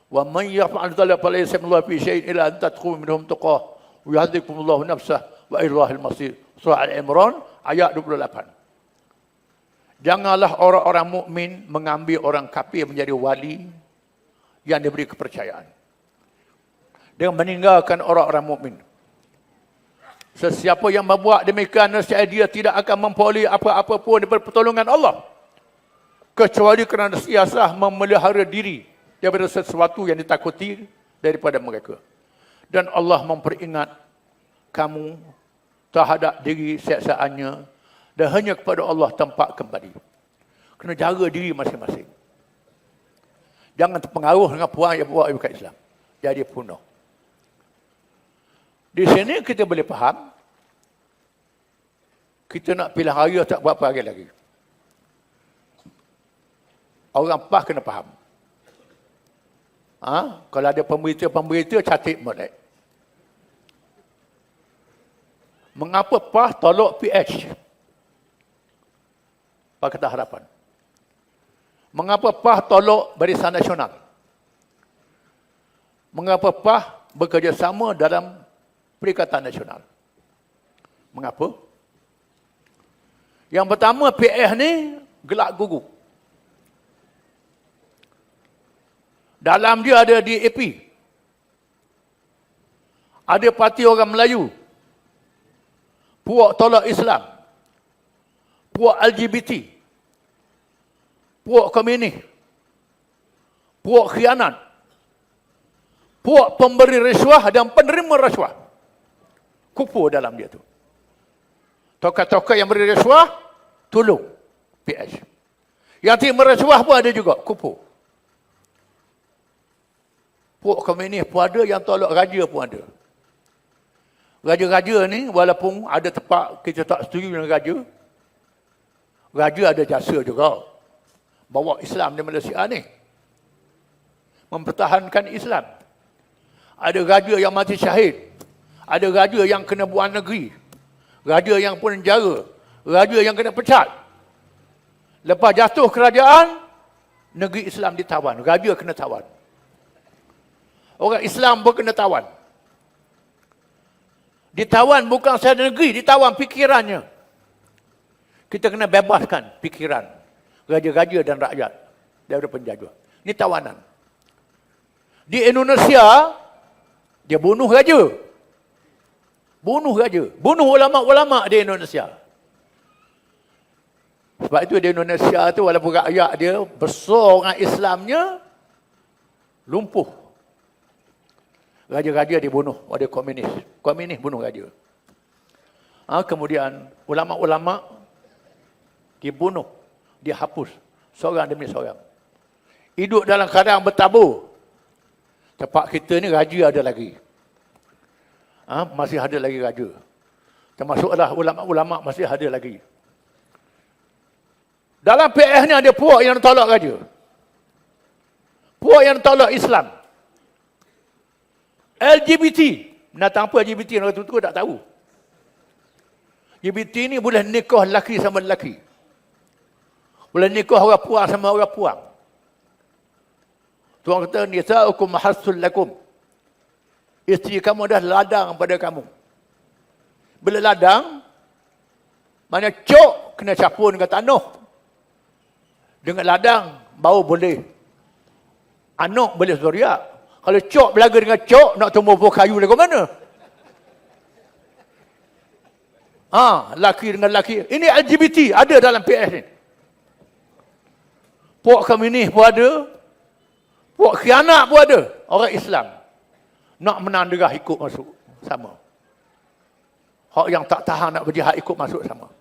wa man yaf'al dhalika falaysa minallahu fi syai'in illa an tadkhulu minhum tuqah wa yu'adzikumullahu nafsah wa ilahil masir. Surah Al-Imran ayat 28. Janganlah orang-orang mukmin mengambil orang kafir menjadi wali yang diberi kepercayaan dengan meninggalkan orang-orang mukmin. Sesiapa yang membuat demikian, nescaya dia tidak akan memperoleh apa-apa pun daripada pertolongan Allah kecuali kerana ia sah memelihara diri daripada sesuatu yang ditakuti daripada mereka. Dan Allah memperingat kamu terhadap diri seksaannya dan hanya kepada Allah tempat kembali. Kena jaga diri masing-masing. Jangan terpengaruh dengan puan yang buat bukan Islam. Jadi punah. Di sini kita boleh faham, kita nak pilihan raya tak berapa hari lagi. Orang PAS kena faham. Kalau ada pemberita catat molek. Mengapa PAS tolak PH? Pakatan Harapan. Mengapa PAS tolak Barisan Nasional? Mengapa PAS bekerjasama dalam Perikatan Nasional? Mengapa? Yang pertama, PH ni gelak gugu. Dalam dia ada DAP. Ada parti orang Melayu. Puak tolak Islam. Puak LGBT. Puak komunis. Puak khianat. Puak pemberi rasuah dan penerima rasuah. Kupu dalam dia tu. Tokoh-tokoh yang beri rasuah, tolong PH. Yang terima rasuah pun ada juga, kupu. Puak komunis pun ada, yang tolak raja pun ada. Raja-raja ni, walaupun ada tempat kita tak setuju dengan raja, raja ada jasa juga. Bawa Islam di Malaysia ni. Mempertahankan Islam. Ada raja yang mati syahid. Ada raja yang kena buang negeri. Raja yang pun penjara. Raja yang kena pecat. Lepas jatuh kerajaan, negeri Islam ditawan. Raja kena tawan. Orang Islam pun kena tawan. Ditawan bukan sahaja negeri, ditawan fikirannya. Kita kena bebaskan fikiran raja-raja dan rakyat daripada penjajah. Ini tawanan. Di Indonesia, dia bunuh raja. Bunuh raja. Bunuh ulama-ulama di Indonesia. Sebab itu di Indonesia tu walaupun rakyat dia besar orang Islamnya, lumpuh. Raja-raja dibunuh oleh komunis. Komunis bunuh raja. Kemudian ulama-ulama dibunuh, dihapus. Seorang demi seorang. Hidup dalam keadaan bertabur. Tempat kita ni raja ada lagi. Masih ada lagi raja. Termasuklah ulama-ulama masih ada lagi. Dalam PS ni ada puak yang tolak raja. Puak yang tolak Islam. LGBT. Menatang apa LGBT? Orang tu tak tahu. LGBT ni boleh nikah lelaki sama lelaki. Boleh nikah orang puang sama orang puang. Tuan kata, nisa'ukum mahassul lakum. Isteri kamu dah ladang pada kamu. Bila ladang, mana cok kena capur dengan tanah. Dengan ladang, bau boleh. Anak boleh zuriat. Kalau cok belaga dengan cok, nak tumbuh buah kayu dari mana? Laki dengan laki. Ini LGBT, ada dalam PS ni. Puak komunis pun ada. Puak khianat pun ada. Orang Islam. Nak menang derah ikut masuk. Sama. Hak yang tak tahan nak berjihad ikut masuk sama.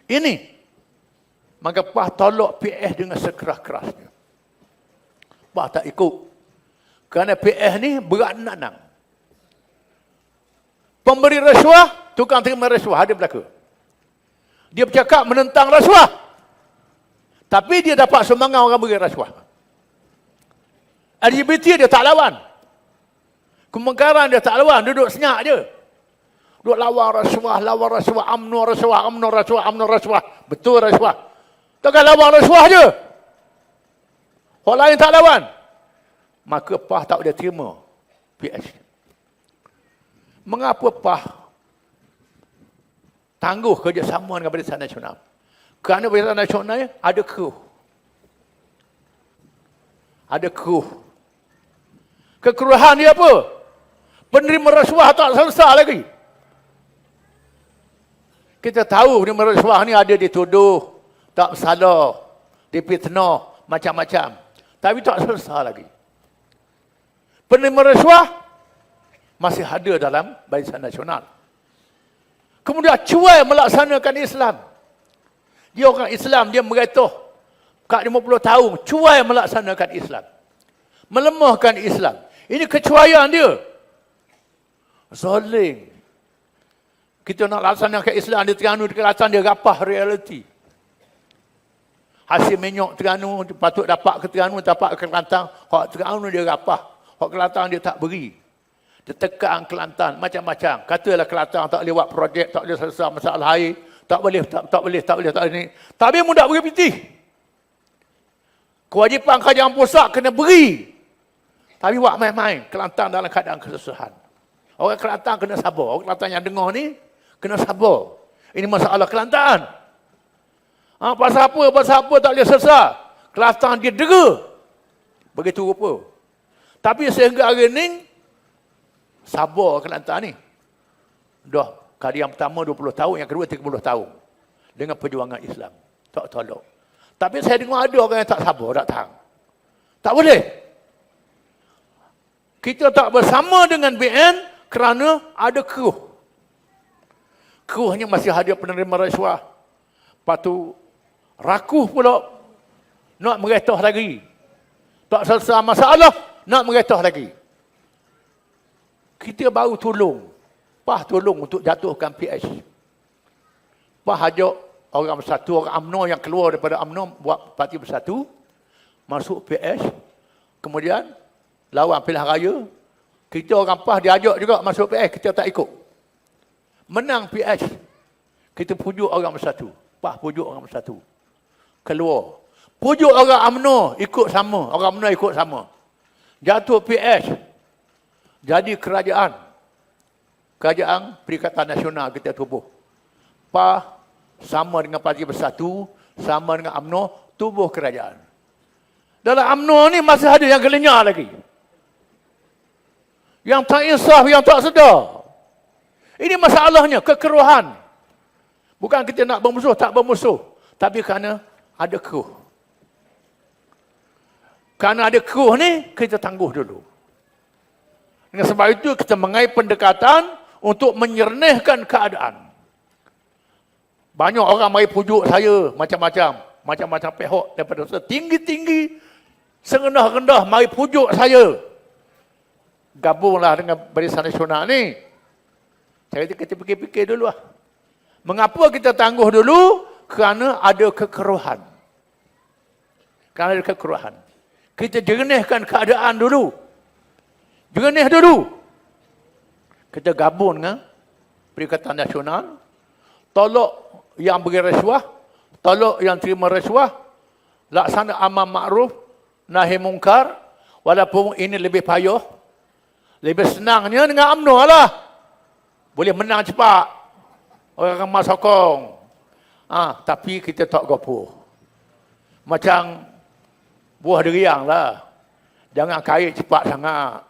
Ini. Maka PAH tolak PS dengan sekeras-kerasnya. PAH tak ikut. Kerana PS ni berat nanang. Pemberi rasuah, tukang terima rasuah ada belaka. Dia bercakap menentang rasuah. Tapi dia dapat sumbangan orang beri rasuah. LGBT dia tak lawan. Kemungkaran dia tak lawan, duduk senyap je. Duduk lawan rasuah, UMNO rasuah. Betul rasuah. Takkan lawan rasuah je. Orang lain tak lawan. Maka PAH tak boleh terima PS. Mengapa PAH tangguh kerjasama dengan Barisan Nasional? Kerana Barisan Nasional ada keruh. Ada keruh. Kekeruhan dia apa? Penerima rasuah tak selesai lagi. Kita tahu penerima rasuah ni ada dituduh, tak bersalah, dipitnah, macam-macam. Tapi tak selesai lagi. Penerima rasuah masih ada dalam Barisan Nasional. Kemudian cuai melaksanakan Islam. Dia orang Islam, dia meretoh kat 50 tahun, cuai melaksanakan Islam. Melemahkan Islam. Ini kecuaian dia. Zalim. Kita nak laksanakan Islam di Terengganu, di Kelantan, dia rapah realiti. Hasil minyak Terengganu patut dapat ke Terengganu, dapat ke Kelantan. Hak Terengganu dia rapah. Hak Kelantan dia tak beri. Dia tekan Kelantan macam-macam. Katalah Kelantan tak boleh buat projek, tak boleh selesai masalah air, tak boleh ni. Tapi mudah beri pitih. Kewajipan kerajaan pusat kena beri. Tapi buat main-main. Kelantan dalam keadaan kesusahan. Orang Kelantan kena sabar. Orang Kelantan yang dengar ni kena sabar. Ini masalah Kelantan. Pasal apa tak boleh selesai. Kelantan dia dera. Begitu rupa. Tapi sehingga hari ni, sabar Kelantan ni. Dah, kali yang pertama 20 tahun, yang kedua 30 tahun. Dengan perjuangan Islam. Tak tolak. Tapi saya dengar ada orang yang tak sabar, tak tahan. Tak boleh. Kita tak bersama dengan BN kerana ada keruh. Keruhnya masih ada penerima rasuah. Lepas tu, rakuh pula nak meretah lagi. Tak selesai masalah, nak meretah lagi. Kita baru tolong. PAH tolong untuk jatuhkan PH. PAH ajak orang bersatu, orang UMNO yang keluar daripada UMNO buat parti bersatu, masuk PH, kemudian lawan pilihan raya. Kita orang PAH diajak juga masuk PH, kita tak ikut. Menang PH. Kita pujuk orang bersatu. PAH pujuk orang bersatu. Keluar. Pujuk orang UMNO ikut sama. Orang UMNO ikut sama. Jatuh PH. Jadi kerajaan. Kerajaan Perikatan Nasional kita tubuh. PAH sama dengan Parti Bersatu, sama dengan UMNO, tubuh kerajaan. Dalam UMNO ni masih ada yang gelenyar lagi. Yang tak insaf, yang tak sedar. Ini masalahnya, kekeruhan. Bukan kita nak bermusuh, tak bermusuh. Tapi kerana ada keruh. Kerana ada keruh ni, kita tangguh dulu. Dengan sebab itu, kita mengenai pendekatan untuk menyernihkan keadaan. Banyak orang mari pujuk saya, macam-macam pihak daripada tinggi-tinggi, serendah-rendah mari pujuk saya. Gabunglah dengan Barisan Nasional ni. Saya kata kita fikir-fikir dulu lah. Mengapa kita tangguh dulu? Kerana ada kekeruhan. Kerana ada kekeruhan. Kita jernihkan keadaan dulu. Jernih dulu. Kita gabung dengan Perikatan Nasional. Tolak yang beri rasuah. Tolak yang terima rasuah. Laksana amar ma'ruf, nahi mungkar. Walaupun ini lebih payah. Lebih senangnya dengan UMNO lah. Boleh menang cepat. Orang ramai sokong. Tapi kita tak gopoh. Macam buah deriang lah. Jangan kait cepat sangat.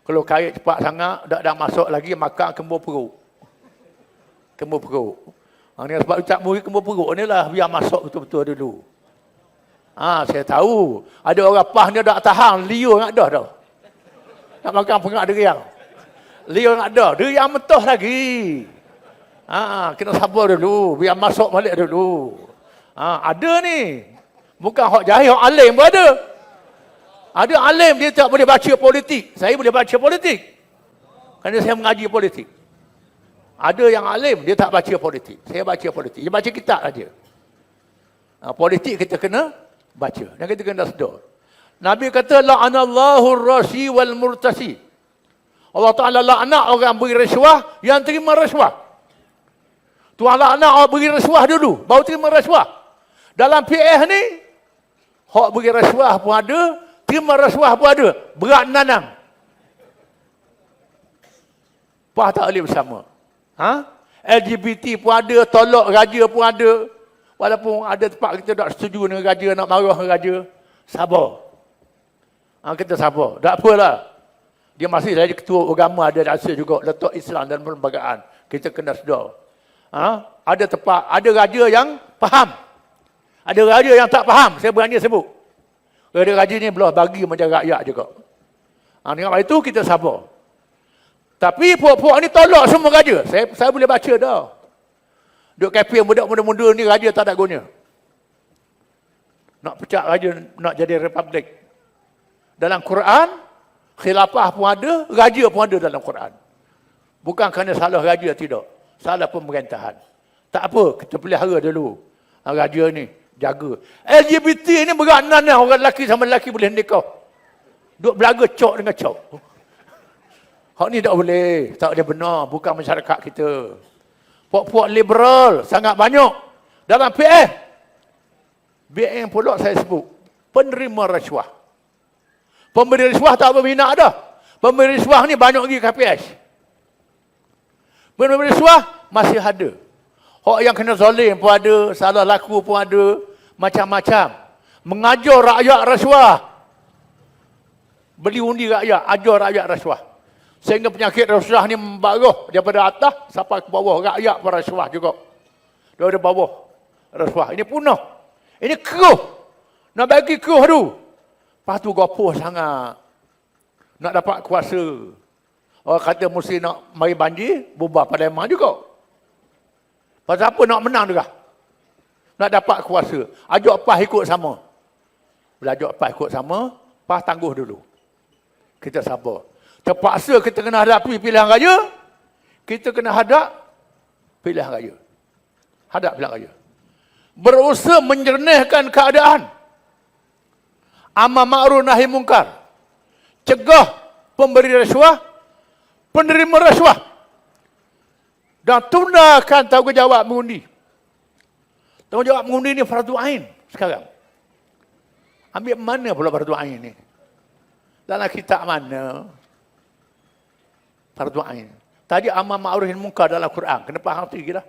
Kalau kait cepat sangat, dah masuk lagi, maka kembur perut. Kembur perut. Ini sebab ucap murid kembur perut ni lah, biar masuk betul-betul dulu. Saya tahu. Ada orang PAS ni tak tahan, liur nak dah dah. Nak makan pengak deriang. Liur nak dah. Deriang mentah lagi. Kena sabar dulu, biar masuk balik dulu. Ada ni. Bukan hak jahil, hak alim pun ada. Ada alim dia tak boleh baca politik. Saya boleh baca politik. Kerana saya mengaji politik. Ada yang alim dia tak baca politik. Saya baca politik. Dia baca kitab saja. Politik kita kena baca. Dan kita kena sedar. Nabi kata la'anallahu ar-rashi wal murtasi. Allah Ta'ala laknat orang beri rasuah yang terima rasuah. Tuhan laknat orang beri rasuah dulu, baru terima rasuah. Dalam PH ni, hak beri rasuah pun ada, terima rasuah pun ada. Berat nanang. Pah tak boleh bersama. LGBT pun ada, tolak raja pun ada. Walaupun ada tempat kita tak setuju dengan raja, nak marah dengan raja. Sabar. Kita sabar. Tak apalah. Dia masih jadi ketua agama, ada rasa juga letak Islam dalam perlembagaan. Kita kena sedar. Ada tempat, ada raja yang faham. Ada raja yang tak faham. Saya berani sebut. Raja ni belah bagi macam rakyat juga. Dengan itu kita sabar. Tapi puak-puak ni tolak semua raja. Saya boleh baca dah. Duk kafir muda-muda ni raja tak ada guna. Nak pecah raja, nak jadi republik. Dalam Quran, khilafah pun ada, raja pun ada dalam Quran. Bukan kerana salah raja, tidak. Salah pemerintahan. Tak apa, kita pelihara dulu. Raja ni, jaga. LGBT ni berat nanah, orang lelaki sama lelaki boleh nikah. Duk belaga cok dengan cok. Hak ni tak boleh. Tak boleh benar. Bukan masyarakat kita. Puak-puak liberal sangat banyak. Dalam PF. BN pula saya sebut. Penerima rasuah. Pemberi rasuah tak berminat dah. Pemberi rasuah ni banyak lagi KPS. Pemberi rasuah masih ada. Hak yang kena zalim pun ada. Salah laku pun ada. Macam-macam. Mengajar rakyat rasuah. Beli undi rakyat. Ajar rakyat rasuah. Sehingga penyakit rasuah ni membaruh daripada atas sampai ke bawah. Rakyat pun rasuah juga. Daripada bawah rasuah. Ini punah. Ini keruh. Nak bagi keruh tu. Lepas tu gopoh sangat. Nak dapat kuasa. Orang kata mesti nak mari banjir. Bubar Parlimen juga. Pasal apa nak menang juga? Nak dapat kuasa. Ajak PAS ikut sama. Bila ajak PAS ikut sama. PAS tangguh dulu. Kita sabar. Terpaksa kita kena hadapi pilihan raya, kita kena hadap pilihan raya. Hadap pilihan raya. Berusaha menjernihkan keadaan. Amar ma'ruf nahi mungkar. Cegah pemberi rasuah, penerima rasuah. Dan tundakan tanggungjawab mengundi. Tanggungjawab mengundi ni fardu ain sekarang. Ambil mana pula fardu ain ni? Dalam kitab mana? Fardu ain. Tadi amar ma'ruf nahi mungkar dalam Quran. Kena faham tu lagi dah.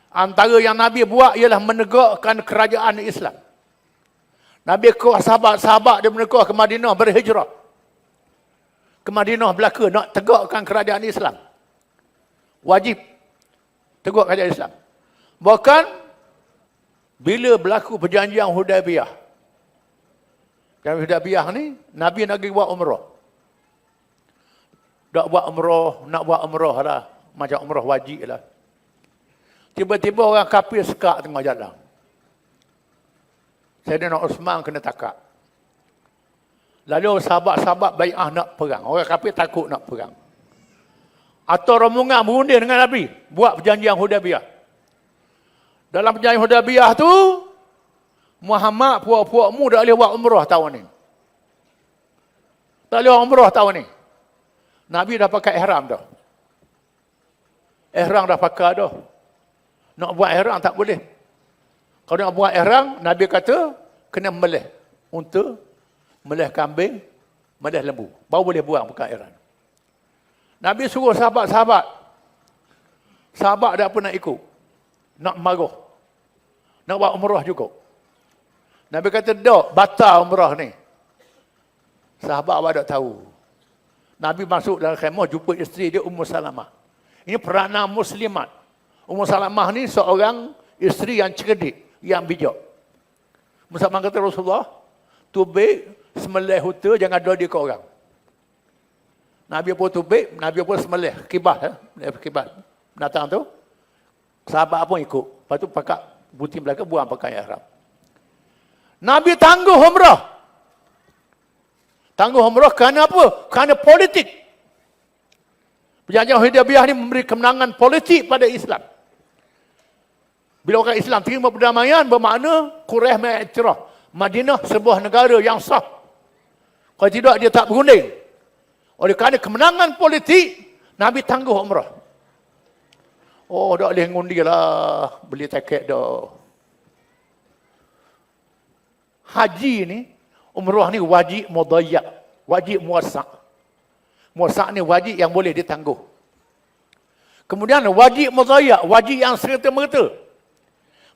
Antara yang Nabi buat ialah menegakkan kerajaan Islam. Nabi kuah sahabat-sahabat dia menegak ke Madinah berhijrah. Ke Madinah belaka nak tegakkan kerajaan Islam. Wajib tegak kerajaan Islam. Bahkan Bila berlaku perjanjian Hudaybiyah. Perjanjian Hudaybiyah ni, Nabi nak pergi buat umrah. Nak buat umrah lah. Macam umrah wajib lah. Tiba-tiba orang kafir sekak tengah jalan. Sayyidina Osman kena takak. Lalu sahabat-sahabat bai'ah nak perang. Orang kafir takut nak perang. Atau rombongan berunding dengan Nabi. Buat perjanjian Hudaybiyah. Dalam perjanjian Hudaybiyah tu, Muhammad puak-puakmu tak boleh buat umrah tahun ni. Tak boleh buat umrah tahun ni. Nabi dah pakai ihram dah. Ihram dah pakai dah. Nak buat ihram tak boleh. Kalau nak buat ihram, Nabi kata, kena melih unta, melih kambing, melih lembu. Baru boleh buang pakai ihram. Nabi suruh sahabat-sahabat. Sahabat dah pernah ikut. Nak marah. Nak buat umrah juga. Nabi kata, dok, batal umrah ni. Sahabat awak tak tahu. Nabi masuk dalam khemah, jumpa isteri dia Ummu Salamah. Ini peranan muslimat. Ummu Salamah ni seorang isteri yang cerdik, yang bijak. Ummu Salamah kata, Rasulullah, tubik, semelih huta, jangan dodi ke orang. Nabi pun tubik, Nabi pun semelih, kibas. Kibas. Datang tu, sahabat pun ikut. Lepas tu pakai buti belakang, buang pakai ihram. Nabi tangguh umrah. Tangguh umrah kerana apa? Kerana politik. Perjanjian Hudaybiyah ni memberi kemenangan politik pada Islam. Bila orang Islam terima perdamaian, bermakna Quraisy mengiktiraf Madinah sebuah negara yang sah. Kalau tidak, dia tak berunding. Oleh kerana kemenangan politik, Nabi tangguh umrah. Oh, tak boleh ngundi lah. Beli tiket dah. Haji ni, umrah ni wajib mudayyak. Wajib muwassa'. Muwassa' ni wajib yang boleh ditangguh. Kemudian wajib mudayyak. Wajib yang serta-merta.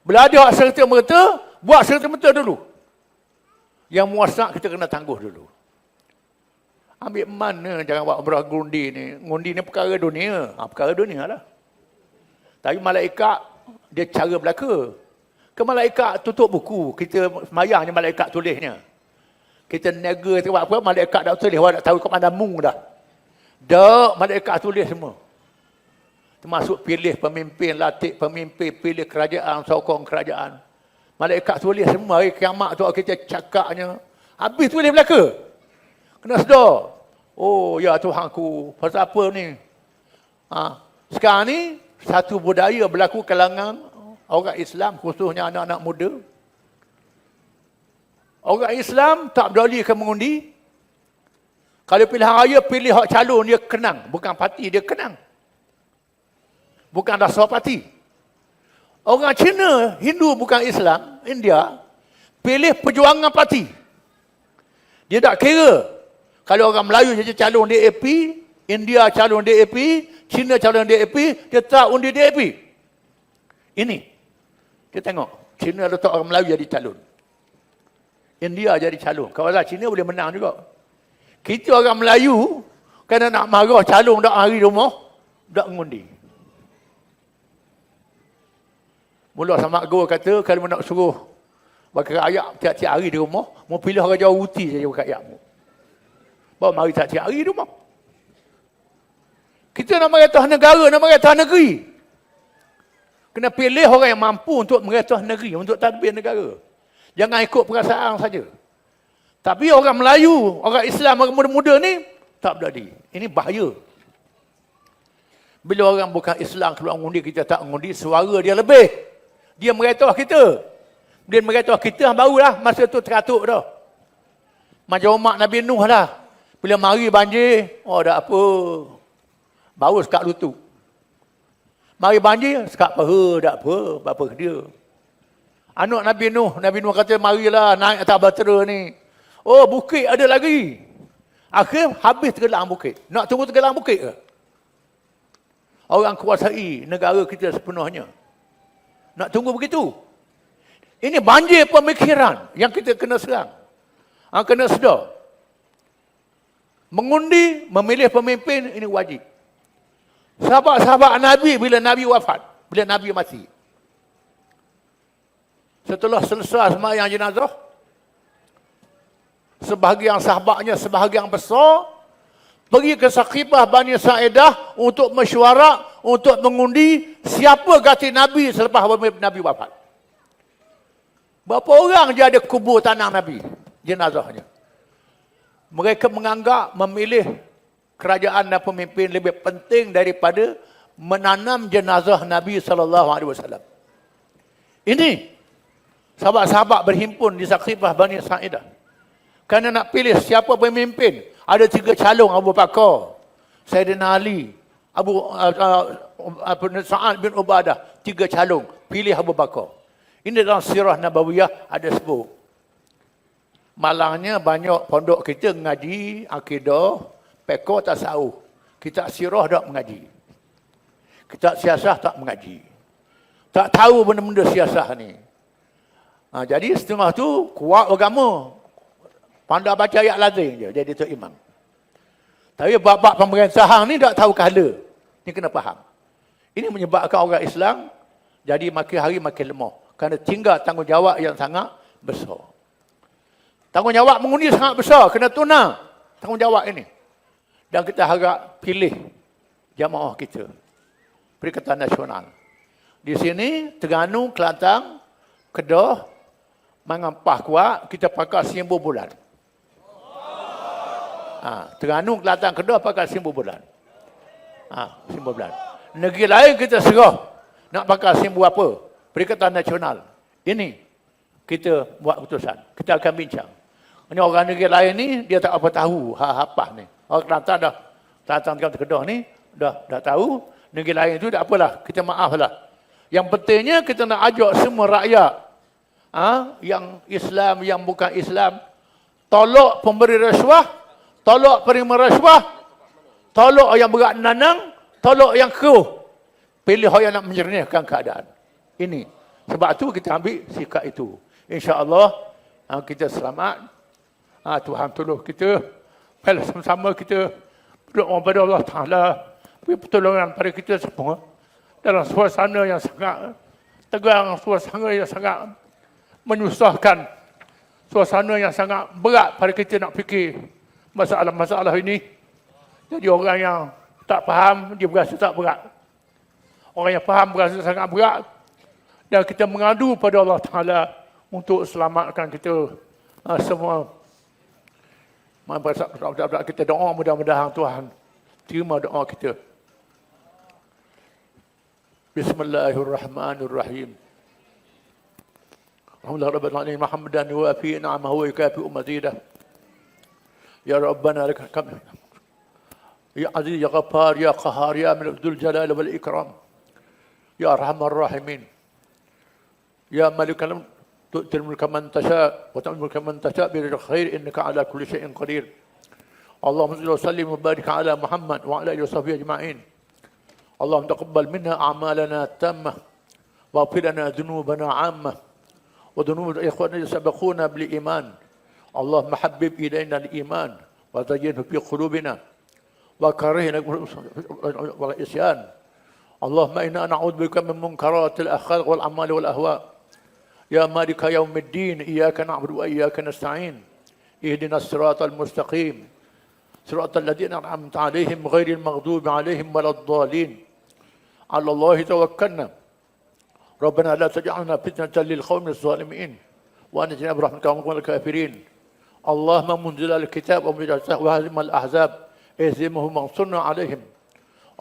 Bila ada serta-merta, buat serta-merta dulu. Yang muwassa' kita kena tangguh dulu. Ambil mana jangan buat umrah ngundi ni. Ngundi ni perkara dunia. Perkara dunia lah. Tapi malaikat, dia cara belaka. Ke malaikat tutup buku, kita semayang ni malaikat tulisnya. Kita nega tu buat apa, malaikat dah tulis, awak tak tahu kat mana mung dah. Dak, malaikat tulis semua. Termasuk pilih pemimpin, latih pemimpin, pilih kerajaan, sokong kerajaan. Malaikat tulis semua, hari kiamat tu kita cakapnya. Habis tulis belaka. Kena sedar. Oh ya Tuhanku, pasal apa ni? Sekarang ni, satu budaya berlaku kalangan orang Islam, khususnya anak-anak muda. Orang Islam tak berdalilkan mengundi. Kalau pilihan raya, pilih hak calon dia kenang. Bukan parti, dia kenang. Bukan dasar parti. Orang Cina, Hindu bukan Islam, India, pilih perjuangan parti. Dia tak kira. Kalau orang Melayu jadi calon DAP, India calon DAP, Cina calon DAP, dia tak undi DAP. Ini. Kita tengok. Cina letak orang Melayu jadi calon. India jadi calon. Kawasan Cina boleh menang juga. Kita orang Melayu, kerana nak marah calon dak hari rumah, dak mengundi. Mula sama guru kata, kalau nak suruh bagi rakyat tiap-tiap hari di rumah, mau pilih Raja Uti saja bagi rakyatmu. Bawa mari tiap-tiap hari di rumah. Kita nak meretah negara, nak meretah negeri. Kena pilih orang yang mampu untuk meretah negeri, untuk tadbir negara. Jangan ikut perasaan saja. Tapi orang Melayu, orang Islam, orang muda-muda ni, tak berani. Ini bahaya. Bila orang bukan Islam keluar mengundi, kita tak mengundi, suara dia lebih. Dia meretah kita. Dia meretah kita, barulah masa tu teratuk dah. Macam umat Nabi Nuh lah. Bila mari banjir, oh tak apa. Baru sekat lutut. Mari banjir, sekat paha, tak apa. Apa dia. Anak Nabi Nuh kata, marilah naik atas batera ni. Oh, bukit ada lagi. Akhir habis tergelam bukit. Nak tunggu tergelam bukit ke? Orang kuasai negara kita sepenuhnya. Nak tunggu begitu? Ini banjir pemikiran yang kita kena serang. Kena sedar. Mengundi, memilih pemimpin, ini wajib. Sahabat-sahabat Nabi bila Nabi wafat, bila Nabi mati. Setelah selesai sembahyang jenazah, sebahagian sahabatnya, sebahagian besar, pergi ke Saqifah Bani Sa'idah untuk mesyuarat, untuk mengundi siapa ganti Nabi selepas Nabi wafat. Berapa orang je ada kubur tanah Nabi, jenazahnya. Mereka menganggap memilih kerajaan dan pemimpin lebih penting daripada menanam jenazah Nabi SAW. Ini sahabat-sahabat berhimpun di Saqifah Bani Sa'idah. Kerana nak pilih siapa pemimpin. Ada 3 calon: Abu Bakar, Sayyidina Ali, Sa'ad bin Ubadah. 3 calon. Pilih Abu Bakar. Ini dalam sirah Nabawiyah ada sebut. Malangnya banyak pondok kita mengaji akidah, fiqh, tasawuf. Kitab sirah tak mengaji. Kitab siasah tak mengaji. Tak tahu benda-benda siasah ni. Jadi setengah tu kuat agama. Pandai baca ayat lazim je, jadi tu imam. Tapi bab-bab pemerintahan ni tak tahu kala. Ni kena faham. Ini menyebabkan orang Islam jadi makin hari makin lemah. Kerana tinggal tanggungjawab yang sangat besar. Tanggungjawab mengundi sangat besar. Kena tunang tanggungjawab ini. Dan kita harap pilih jamaah kita. Perikatan Nasional. Di sini, Terengganu, Kelantan, Kedah, Mengampah kuat, kita pakai 1,000 bulan. Terengganu, Kelantan, Kedah pakai 1,000 bulan. 1,000 bulan. Negeri lain kita serah. Nak pakai 1,000 apa? Perikatan Nasional. Ini kita buat keputusan. Kita akan bincang. Ini orang negeri lain ni, dia tak apa tahu apa ni. Orang Kelantan dah, Kelantan Kedah ni, dah tahu. Negeri lain tu tak apalah. Kita maaflah. Yang pentingnya kita nak ajak semua rakyat. Yang Islam, yang bukan Islam. Tolak pemberi rasuah. Tolak penerima rasuah. Tolak yang berat nanang. Tolak yang keruh. Pilih yang nak menjernihkan keadaan. Ini. Sebab tu kita ambil sikap itu. InsyaAllah kita selamat. Tuhan tolong kita. Sama-sama kita berdoa kepada Allah Ta'ala. Beri pertolongan pada kita semua. Dalam suasana yang sangat tegang. Suasana yang sangat menyusahkan. Suasana yang sangat berat pada kita nak fikir masalah-masalah ini. Jadi orang yang tak faham, dia berasa tak berat. Orang yang faham berasa sangat berat. Dan kita mengadu pada Allah Ta'ala untuk selamatkan kita semua. Kita doa mudah-mudahan Tuhan terima doa kita. Bismillahirrahmanirrahim. Alhamdulillah Rabbil Alamin Muhammadan wa fi ni'amahu wa yukafi mazidah. Ya Rabbana lakal hamd. Ya Aziz ya Ghaffar ya Qahhar ya Malik dzul jalali wal ikram. Ya Arhamar Rahimin. Ya Malikal تؤتي الملك من تشاء وتؤتي الملك من تشاء بيدك الخير انك على كل شيء قدير. اللهم صل وسلم وبارك على محمد وعلى اله وصحبه اجمعين. اللهم تقبل منا اعمالنا التامه واغفر لنا ذنوبنا عامه وذنوب اخواننا الذين سبقونا بالايمان. اللهم حبب الينا الايمان وزينه في قلوبنا وكرهنا والعصيان. اللهم انا نعوذ بك من منكرات الاخلاق والاعمال والاهواء. يا مالك يوم الدين إياك نعبد وإياك نستعين. اهدنا الصراط المستقيم صراط الذين أنعمت عليهم غير المغضوب عليهم ولا الضالين. على الله توكلنا ربنا لا تجعلنا فتنة للقوم الظالمين وأنجنا برحمتك من الكافرين. اللهم منزل الكتاب وهزم الأحزاب اهزمهم وانصرنا عليهم.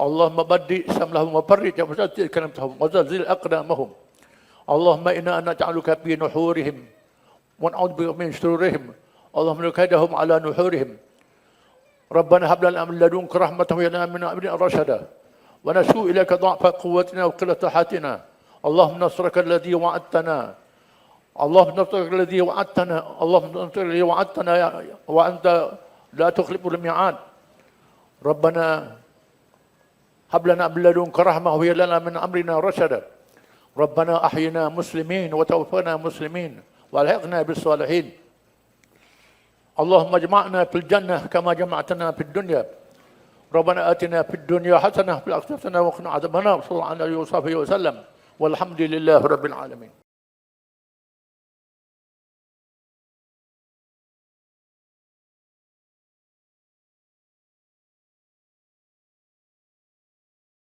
اللهم بدئ سملهم وفرج وشتت كلمتهم وزلزل أقدامهم. اللهم إنا نجعلك في نحورهم ونعوذ بك من شرورهم. اللهم نكيدهم على نحورهم. ربنا هب لنا من لدنك رحمة وهب من أمرنا رشدا ونشكو إليك ضعف قوتنا وقلة حياتنا. اللهم نصرك الذي وعدتنا. اللهم نصرك الذي وعدتنا. اللهم نصرك الذي وعدتنا وأنت لا تخلف الميعاد. ربنا هب لنا من لدنك رحمة وهب لنا من أمرنا رشدا. ربنا أحينا مسلمين وتوفنا مسلمين والحقنا بالصالحين. اللهم اجمعنا في الجنة كما جمعتنا في الدنيا. ربنا آتنا في الدنيا حسنة وفي الآخرة حسنة وقنا عذاب النار. صلى الله عليه وسلم والحمد لله رب العالمين.